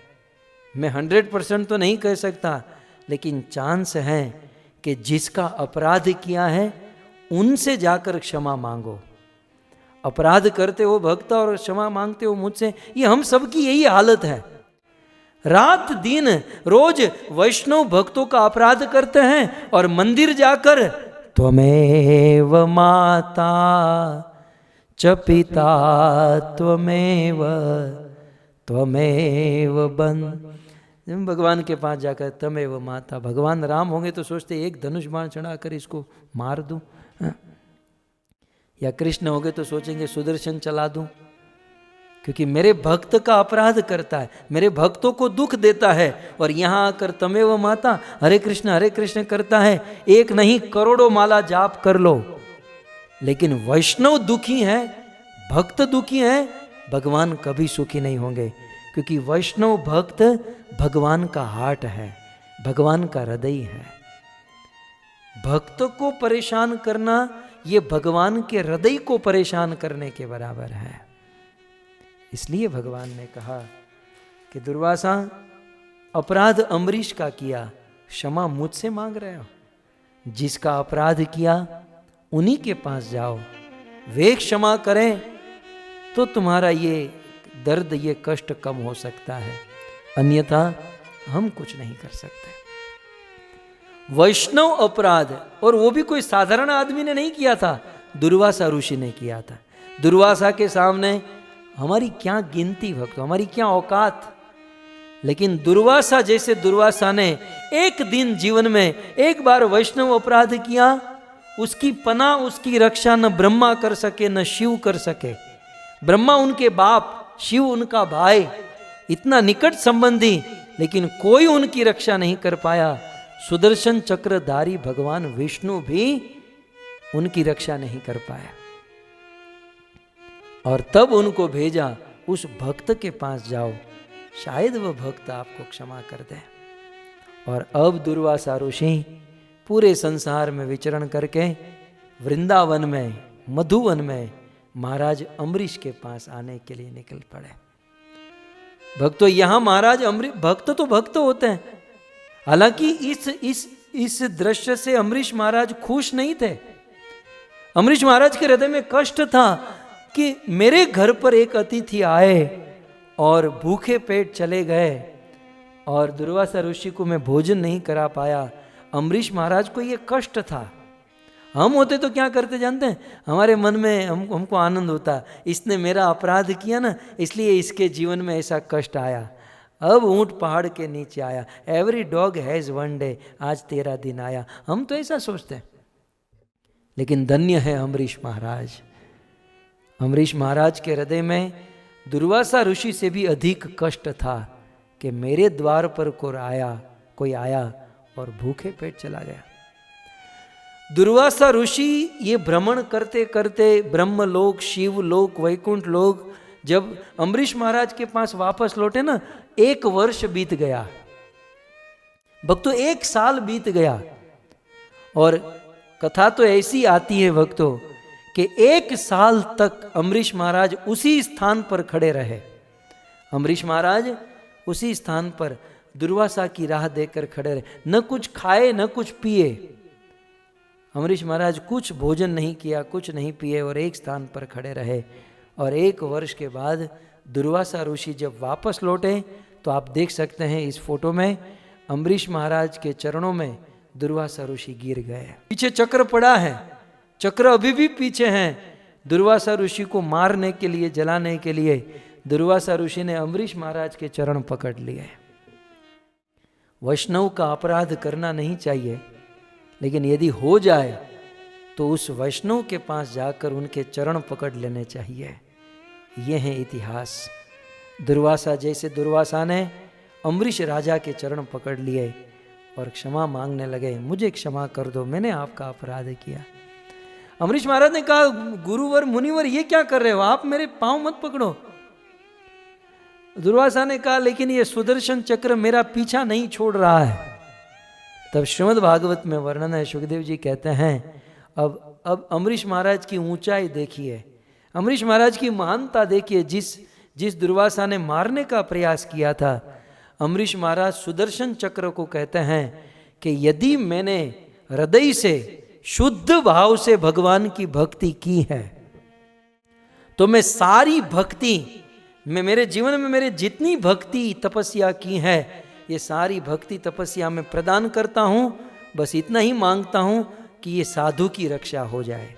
मैं 100% तो नहीं कह सकता, लेकिन चांस है कि जिसका अपराध किया है उनसे जाकर क्षमा मांगो। अपराध करते हो भक्त और क्षमा मांगते हो मुझसे, ये हम सबकी यही हालत है। रात दिन रोज वैष्णव भक्तों का अपराध करते हैं और मंदिर जाकर त्वमेव माता च पिता त्वमेव त्वमेव जब भगवान के पास जाकर तमेव माता, भगवान राम होंगे तो सोचते एक धनुष बाण चढ़ाकर इसको मार दूं, या कृष्ण होंगे तो सोचेंगे सुदर्शन चला दूं, क्योंकि मेरे भक्त का अपराध करता है, मेरे भक्तों को दुख देता है। और यहाँ आकर तमेव माता हरे कृष्ण करता है, एक नहीं करोड़ों माला जाप कर लो, लेकिन वैष्णव दुखी है, भक्त दुखी है, भगवान कभी सुखी नहीं होंगे। क्योंकि वैष्णव भक्त भगवान का हार्ट है, भगवान का हृदय है। भक्त को परेशान करना ये भगवान के हृदय को परेशान करने के बराबर है। इसलिए भगवान ने कहा कि दुर्वासा, अपराध अम्बरीश का किया, क्षमा मुझसे मांग रहे हो। जिसका अपराध किया उन्हीं के पास जाओ, वे क्षमा करें तो तुम्हारा ये दर्द, ये कष्ट कम हो सकता है, अन्यथा हम कुछ नहीं कर सकते। वैष्णव अपराध, और वो भी कोई साधारण आदमी ने नहीं किया था, दुर्वासा ऋषि ने किया था। दुर्वासा के सामने हमारी क्या गिनती भक्त, हमारी क्या औकात, लेकिन दुर्वासा जैसे दुर्वासा ने एक दिन जीवन में एक बार वैष्णव अपराध किया, उसकी पनाह, उसकी रक्षा न ब्रह्मा कर सके न शिव कर सके। ब्रह्मा उनके बाप, शिव उनका भाई, इतना निकट संबंधी, लेकिन कोई उनकी रक्षा नहीं कर पाया। सुदर्शन चक्रधारी भगवान विष्णु भी उनकी रक्षा नहीं कर पाया, और तब उनको भेजा, उस भक्त के पास जाओ, शायद वह भक्त आपको क्षमा कर दे। और अब दुर्वासा ऋषि पूरे संसार में विचरण करके वृंदावन में, मधुवन में महाराज अम्बरीश के पास आने के लिए निकल पड़े। भक्तों, यहां महाराज अम्बरीश, भक्त तो भक्त होते हैं, हालांकि इस दृश्य से अम्बरीश महाराज खुश नहीं थे। अम्बरीश महाराज के हृदय में कष्ट था कि मेरे घर पर एक अतिथि आए और भूखे पेट चले गए, और दुर्वासा ऋषि को मैं भोजन नहीं करा पाया। अम्बरीश महाराज को ये कष्ट था। हम होते तो क्या करते जानते हैं, हमारे मन में हमको आनंद होता, इसने मेरा अपराध किया ना, इसलिए इसके जीवन में ऐसा कष्ट आया। अब ऊंट पहाड़ के नीचे आया, every dog has one day, आज तेरा दिन आया, हम तो ऐसा सोचते हैं। लेकिन धन्य है अम्बरीश महाराज। अम्बरीश महाराज के हृदय में दुर्वासा ऋषि से भी अधिक कष्ट था कि मेरे द्वार पर कोई आया और भूखे पेट चला गया। दुर्वासा ऋषि ये भ्रमण करते करते ब्रह्मलोक, शिवलोक, वैकुंठ लोक, जब अम्बरीश महाराज के पास वापस लौटे ना, 1 वर्ष बीत गया। भक्तों, 1 साल बीत गया। और कथा तो ऐसी आती है भक्तों कि 1 साल तक अम्बरीश महाराज उसी स्थान पर खड़े रहे। अम्बरीश महाराज उसी स्थान पर दुर्वासा की राह देखकर खड़े रहे, न कुछ खाए न कुछ पिए। अम्बरीश महाराज कुछ भोजन नहीं किया, कुछ नहीं पिए, और एक स्थान पर खड़े रहे। और 1 वर्ष के बाद दुर्वासा ऋषि जब वापस लौटे तो आप देख सकते हैं इस फोटो में अम्बरीश महाराज के चरणों में दुर्वासा ऋषि गिर गए। पीछे चक्र पड़ा है, चक्र अभी भी पीछे हैं। दुर्वासा ऋषि को मारने के लिए, जलाने के लिए दुर्वासा ऋषि ने अम्बरीश महाराज के चरण पकड़ लिए। वैष्णव का अपराध करना नहीं चाहिए, लेकिन यदि हो जाए तो उस वैष्णव के पास जाकर उनके चरण पकड़ लेने चाहिए। यह है इतिहास। दुर्वासा जैसे दुर्वासा ने अम्बरीश राजा के चरण पकड़ लिए और क्षमा मांगने लगे, मुझे क्षमा कर दो, मैंने आपका अपराध किया। अम्बरीश महाराज ने कहा, गुरुवर, मुनिवर, ये क्या कर रहे हो आप, मेरे पांव मत पकड़ो। दुर्वासा ने कहा, लेकिन ये सुदर्शन चक्र मेरा पीछा नहीं छोड़ रहा है। तब श्रीमद् भागवत में वर्णन है, सुखदेव जी कहते हैं, अब अम्बरीश महाराज की ऊंचाई देखिए, अम्बरीश महाराज की महानता देखिए। जिस दुर्वासा ने मारने का प्रयास किया था, अम्बरीश महाराज सुदर्शन चक्र को कहते हैं कि यदि मैंने हृदय से शुद्ध भाव से भगवान की भक्ति की है तो मैं सारी भक्ति, मैं मेरे जीवन में मेरे जितनी भक्ति तपस्या की है, ये सारी भक्ति तपस्या में प्रदान करता हूं। बस इतना ही मांगता हूं कि ये साधु की रक्षा हो जाए।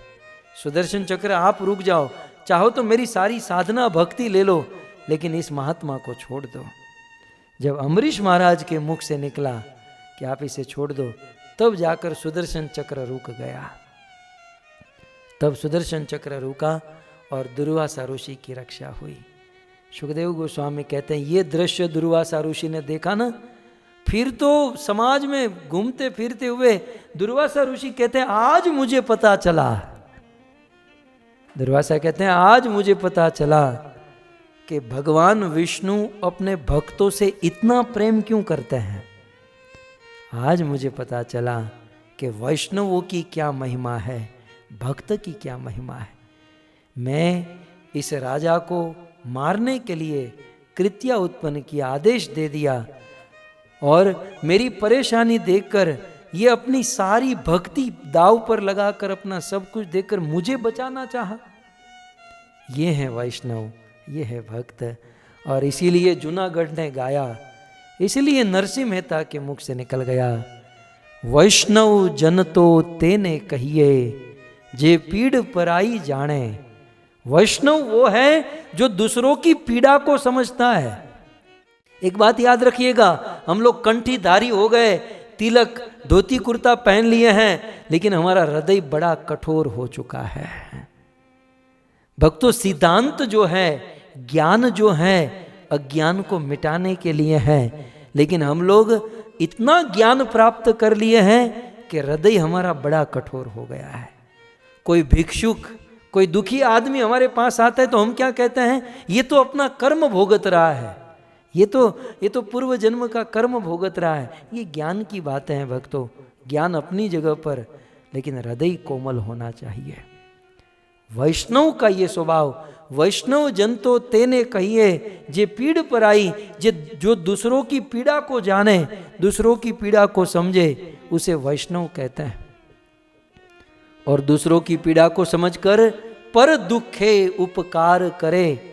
सुदर्शन चक्र, आप रुक जाओ, चाहो तो मेरी सारी साधना भक्ति ले लो, लेकिन इस महात्मा को छोड़ दो। जब अम्बरीश महाराज के मुख से निकला कि आप इसे छोड़ दो, तब जाकर सुदर्शन चक्र रुक गया। तब सुदर्शन चक्र रुका और दुर्वासा ऋषि की रक्षा हुई। सुखदेव गोस्वामी कहते हैं ये दृश्य दुर्वासा ऋषि ने देखा ना, फिर तो समाज में घूमते फिरते हुए दुर्वासा ऋषि कहते हैं आज मुझे पता चला, दुर्वासा कहते हैं आज मुझे पता चला कि भगवान विष्णु अपने भक्तों से इतना प्रेम क्यों करते हैं। आज मुझे पता चला कि वैष्णवों की क्या महिमा है, भक्त की क्या महिमा है। मैं इस राजा को मारने के लिए कृत्या उत्पन्न किया, आदेश दे दिया, और मेरी परेशानी देखकर ये अपनी सारी भक्ति दांव पर लगाकर अपना सब कुछ देकर मुझे बचाना चाहा। ये है वैष्णव, ये है भक्त। और इसीलिए जूनागढ़ ने गाया, इसीलिए नरसिंह मेहता के मुख से निकल गया, वैष्णव जन तो तेने कहिए जे पीड़ पराई जाने। वैष्णव वो है जो दूसरों की पीड़ा को समझता है। एक बात याद रखिएगा, हम लोग कंठीधारी हो गए, तिलक धोती कुर्ता पहन लिए हैं, लेकिन हमारा हृदय बड़ा कठोर हो चुका है। भक्तों, सिद्धांत जो है, ज्ञान जो है, अज्ञान को मिटाने के लिए है, लेकिन हम लोग इतना ज्ञान प्राप्त कर लिए हैं कि हृदय हमारा बड़ा कठोर हो गया है। कोई भिक्षुक, कोई दुखी आदमी हमारे पास आता है तो हम क्या कहते हैं, ये तो अपना कर्म भोगत रहा है, ये तो पूर्व जन्म का कर्म भोगत रहा है। ये ज्ञान की बातें हैं भक्तों, ज्ञान अपनी जगह पर, लेकिन हृदय कोमल होना चाहिए। वैष्णव का ये स्वभाव, वैष्णव जन तो तेने कहिए जे पीड़ पराई, जो दूसरों की पीड़ा को जाने, दूसरों की पीड़ा को समझे, उसे वैष्णव कहते हैं। और दूसरों की पीड़ा को समझकर पर दुखे उपकार करे,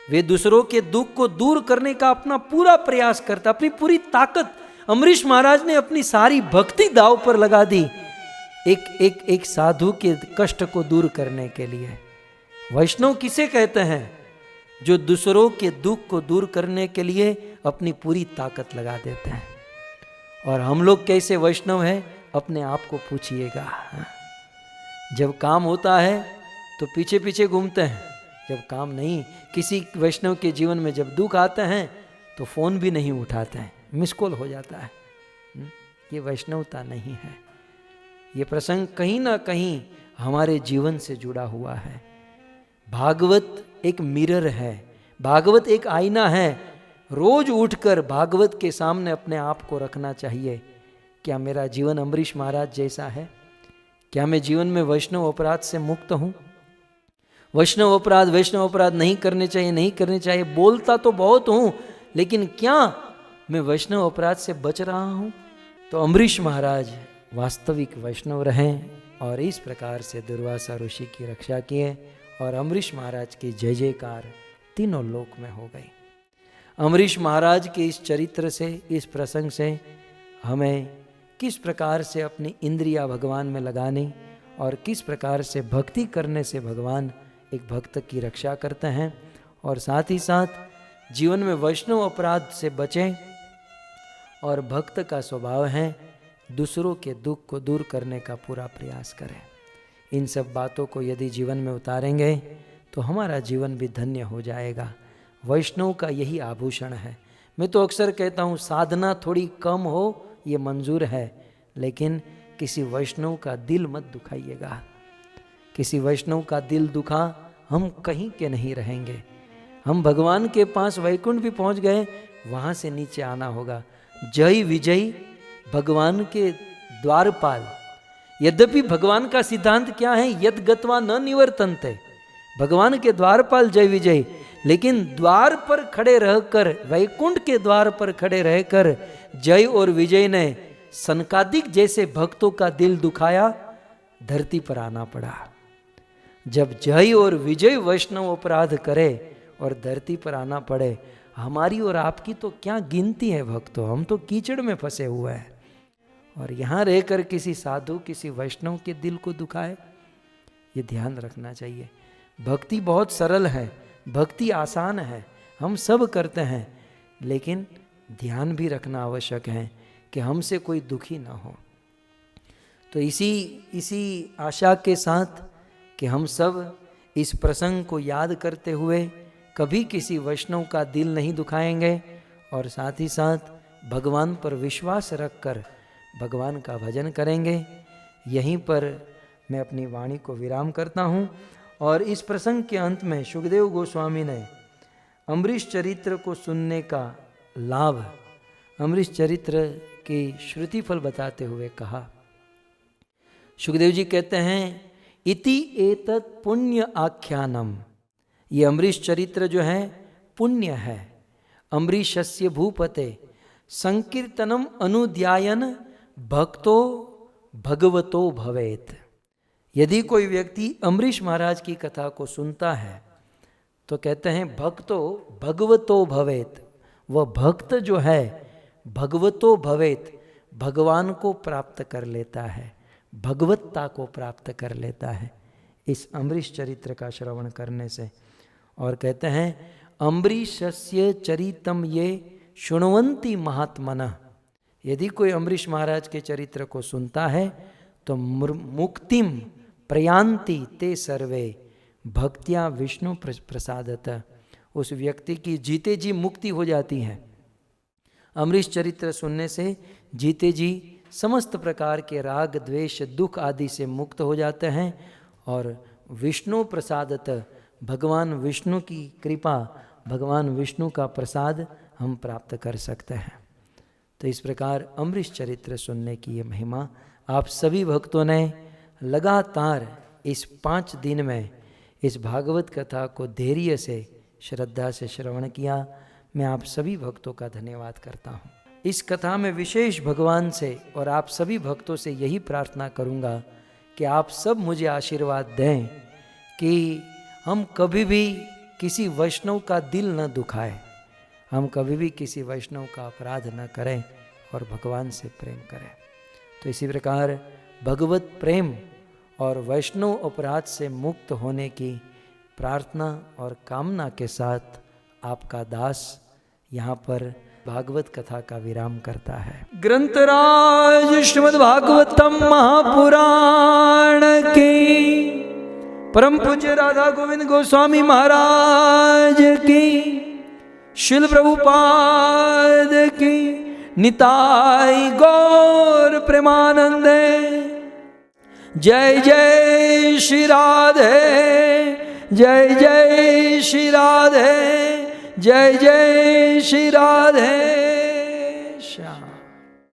वे दूसरों के दुख को दूर करने का अपना पूरा प्रयास करता, अपनी पूरी ताकत। अम्बरीश महाराज ने अपनी सारी भक्ति दांव पर लगा दी एक साधु के कष्ट को दूर करने के लिए। वैष्णव किसे कहते हैं? जो दूसरों के दुख को दूर करने के लिए अपनी पूरी ताकत लगा देते हैं। और हम लोग कैसे वैष्णव हैं, अपने आप को पूछिएगा। जब काम होता है तो पीछे पीछे घूमते हैं, जब काम नहीं, किसी वैष्णव के जीवन में जब दुख आते हैं तो फोन भी नहीं उठाते हैं, मिस कॉल हो जाता है। ये वैष्णवता नहीं है। ये प्रसंग कहीं ना कहीं हमारे जीवन से जुड़ा हुआ है। भागवत एक मिरर है, भागवत एक आईना है। रोज उठकर भागवत के सामने अपने आप को रखना चाहिए। क्या मेरा जीवन अम्बरीश महाराज जैसा है? क्या मैं जीवन में वैष्णव अपराध से मुक्त हूँ? वैष्णव अपराध नहीं करने चाहिए, नहीं करने चाहिए, बोलता तो बहुत हूँ, लेकिन क्या मैं वैष्णव अपराध से बच रहा हूँ? तो अम्बरीश महाराज वास्तविक वैष्णव रहें और इस प्रकार से दुर्वासा ऋषि की रक्षा किए और अम्बरीश महाराज की जय जयकार तीनों लोक में हो गई। अम्बरीश महाराज के इस चरित्र से, इस प्रसंग से हमें किस प्रकार से अपनी इंद्रियां भगवान में लगानी और किस प्रकार से भक्ति करने से भगवान एक भक्त की रक्षा करते हैं, और साथ ही साथ जीवन में वैष्णव अपराध से बचें। और भक्त का स्वभाव है दूसरों के दुख को दूर करने का पूरा प्रयास करें। इन सब बातों को यदि जीवन में उतारेंगे तो हमारा जीवन भी धन्य हो जाएगा। वैष्णव का यही आभूषण है। मैं तो अक्सर कहता हूँ साधना थोड़ी कम हो ये मंजूर है, लेकिन किसी वैष्णव का दिल मत दुखाइएगा। किसी वैष्णव का दिल दुखा हम कहीं के नहीं रहेंगे। हम भगवान के पास वैकुंठ भी पहुंच गए, वहां से नीचे आना होगा। जय विजय भगवान के द्वारपाल। यद्यपि भगवान का सिद्धांत क्या है, यद गत्वा न निवर्तन्ते, भगवान के द्वारपाल जय विजय। लेकिन द्वार पर खड़े रहकर, वैकुंठ के द्वार पर खड़े रहकर जय और विजय ने सनकादिक जैसे भक्तों का दिल दुखाया, धरती पर आना पड़ा। जब जय और विजय वैष्णव अपराध करे और धरती पर आना पड़े, हमारी और आपकी तो क्या गिनती है भक्तों। हम तो कीचड़ में फंसे हुए हैं, और यहाँ रहकर किसी साधु, किसी वैष्णव के दिल को दुखाए, ये ध्यान रखना चाहिए। भक्ति बहुत सरल है, भक्ति आसान है, हम सब करते हैं, लेकिन ध्यान भी रखना आवश्यक है कि हमसे कोई दुखी ना हो। तो इसी आशा के साथ कि हम सब इस प्रसंग को याद करते हुए कभी किसी वैष्णव का दिल नहीं दुखाएंगे और साथ ही साथ भगवान पर विश्वास रखकर भगवान का भजन करेंगे। यहीं पर मैं अपनी वाणी को विराम करता हूँ। और इस प्रसंग के अंत में सुखदेव गोस्वामी ने अम्बरीश चरित्र को सुनने का लाभ, अम्बरीश चरित्र की श्रुति फल बताते हुए कहा। सुखदेव जी कहते हैं इति एतत् पुण्य आख्यानम, ये अम्बरीश चरित्र जो है पुण्य है। अम्बरीशस्य भूपते संकीर्तनम अनुध्यायन भक्तो भगवतो भवेत। यदि कोई व्यक्ति अम्बरीश महाराज की कथा को सुनता है तो कहते हैं भक्तो भगवतो भवेत, वह भक्त जो है भगवतो भवेत, भगवान को प्राप्त कर लेता है, भगवत्ता को प्राप्त कर लेता है इस अम्बरीश चरित्र का श्रवण करने से। और कहते हैं अम्बरीशस्य चरितम ये शृण्वन्ति महात्मनः, यदि कोई अम्बरीश महाराज के चरित्र को सुनता है तो मुक्तिम प्रयान्ति ते सर्वे भक्त्या विष्णु प्रसादतः, उस व्यक्ति की जीते जी मुक्ति हो जाती है। अम्बरीश चरित्र सुनने से जीते जी समस्त प्रकार के राग द्वेष दुख आदि से मुक्त हो जाते हैं और विष्णु प्रसादतः, भगवान विष्णु की कृपा, भगवान विष्णु का प्रसाद हम प्राप्त कर सकते हैं। तो इस प्रकार अम्बरीश चरित्र सुनने की ये महिमा आप सभी भक्तों ने लगातार इस 5 दिन में इस भागवत कथा को धैर्य से श्रद्धा से श्रवण किया। मैं आप सभी भक्तों का धन्यवाद करता हूँ। इस कथा में विशेष भगवान से और आप सभी भक्तों से यही प्रार्थना करूँगा कि आप सब मुझे आशीर्वाद दें कि हम कभी भी किसी वैष्णव का दिल न दुखाएं, हम कभी भी किसी वैष्णव का अपराध न करें और भगवान से प्रेम करें। तो इसी प्रकार भगवत प्रेम और वैष्णव अपराध से मुक्त होने की प्रार्थना और कामना के साथ आपका दास यहाँ पर भागवत कथा का विराम करता है। ग्रंथराज श्रीमद् भागवतम महापुराण की परम पूज्य राधा गोविंद गोस्वामी महाराज की, शिल प्रभुपाद की, निताई गौर प्रेमानंदे। जय जय श्री राधे, जय जय श्री राधे, जय जय श्री राधे।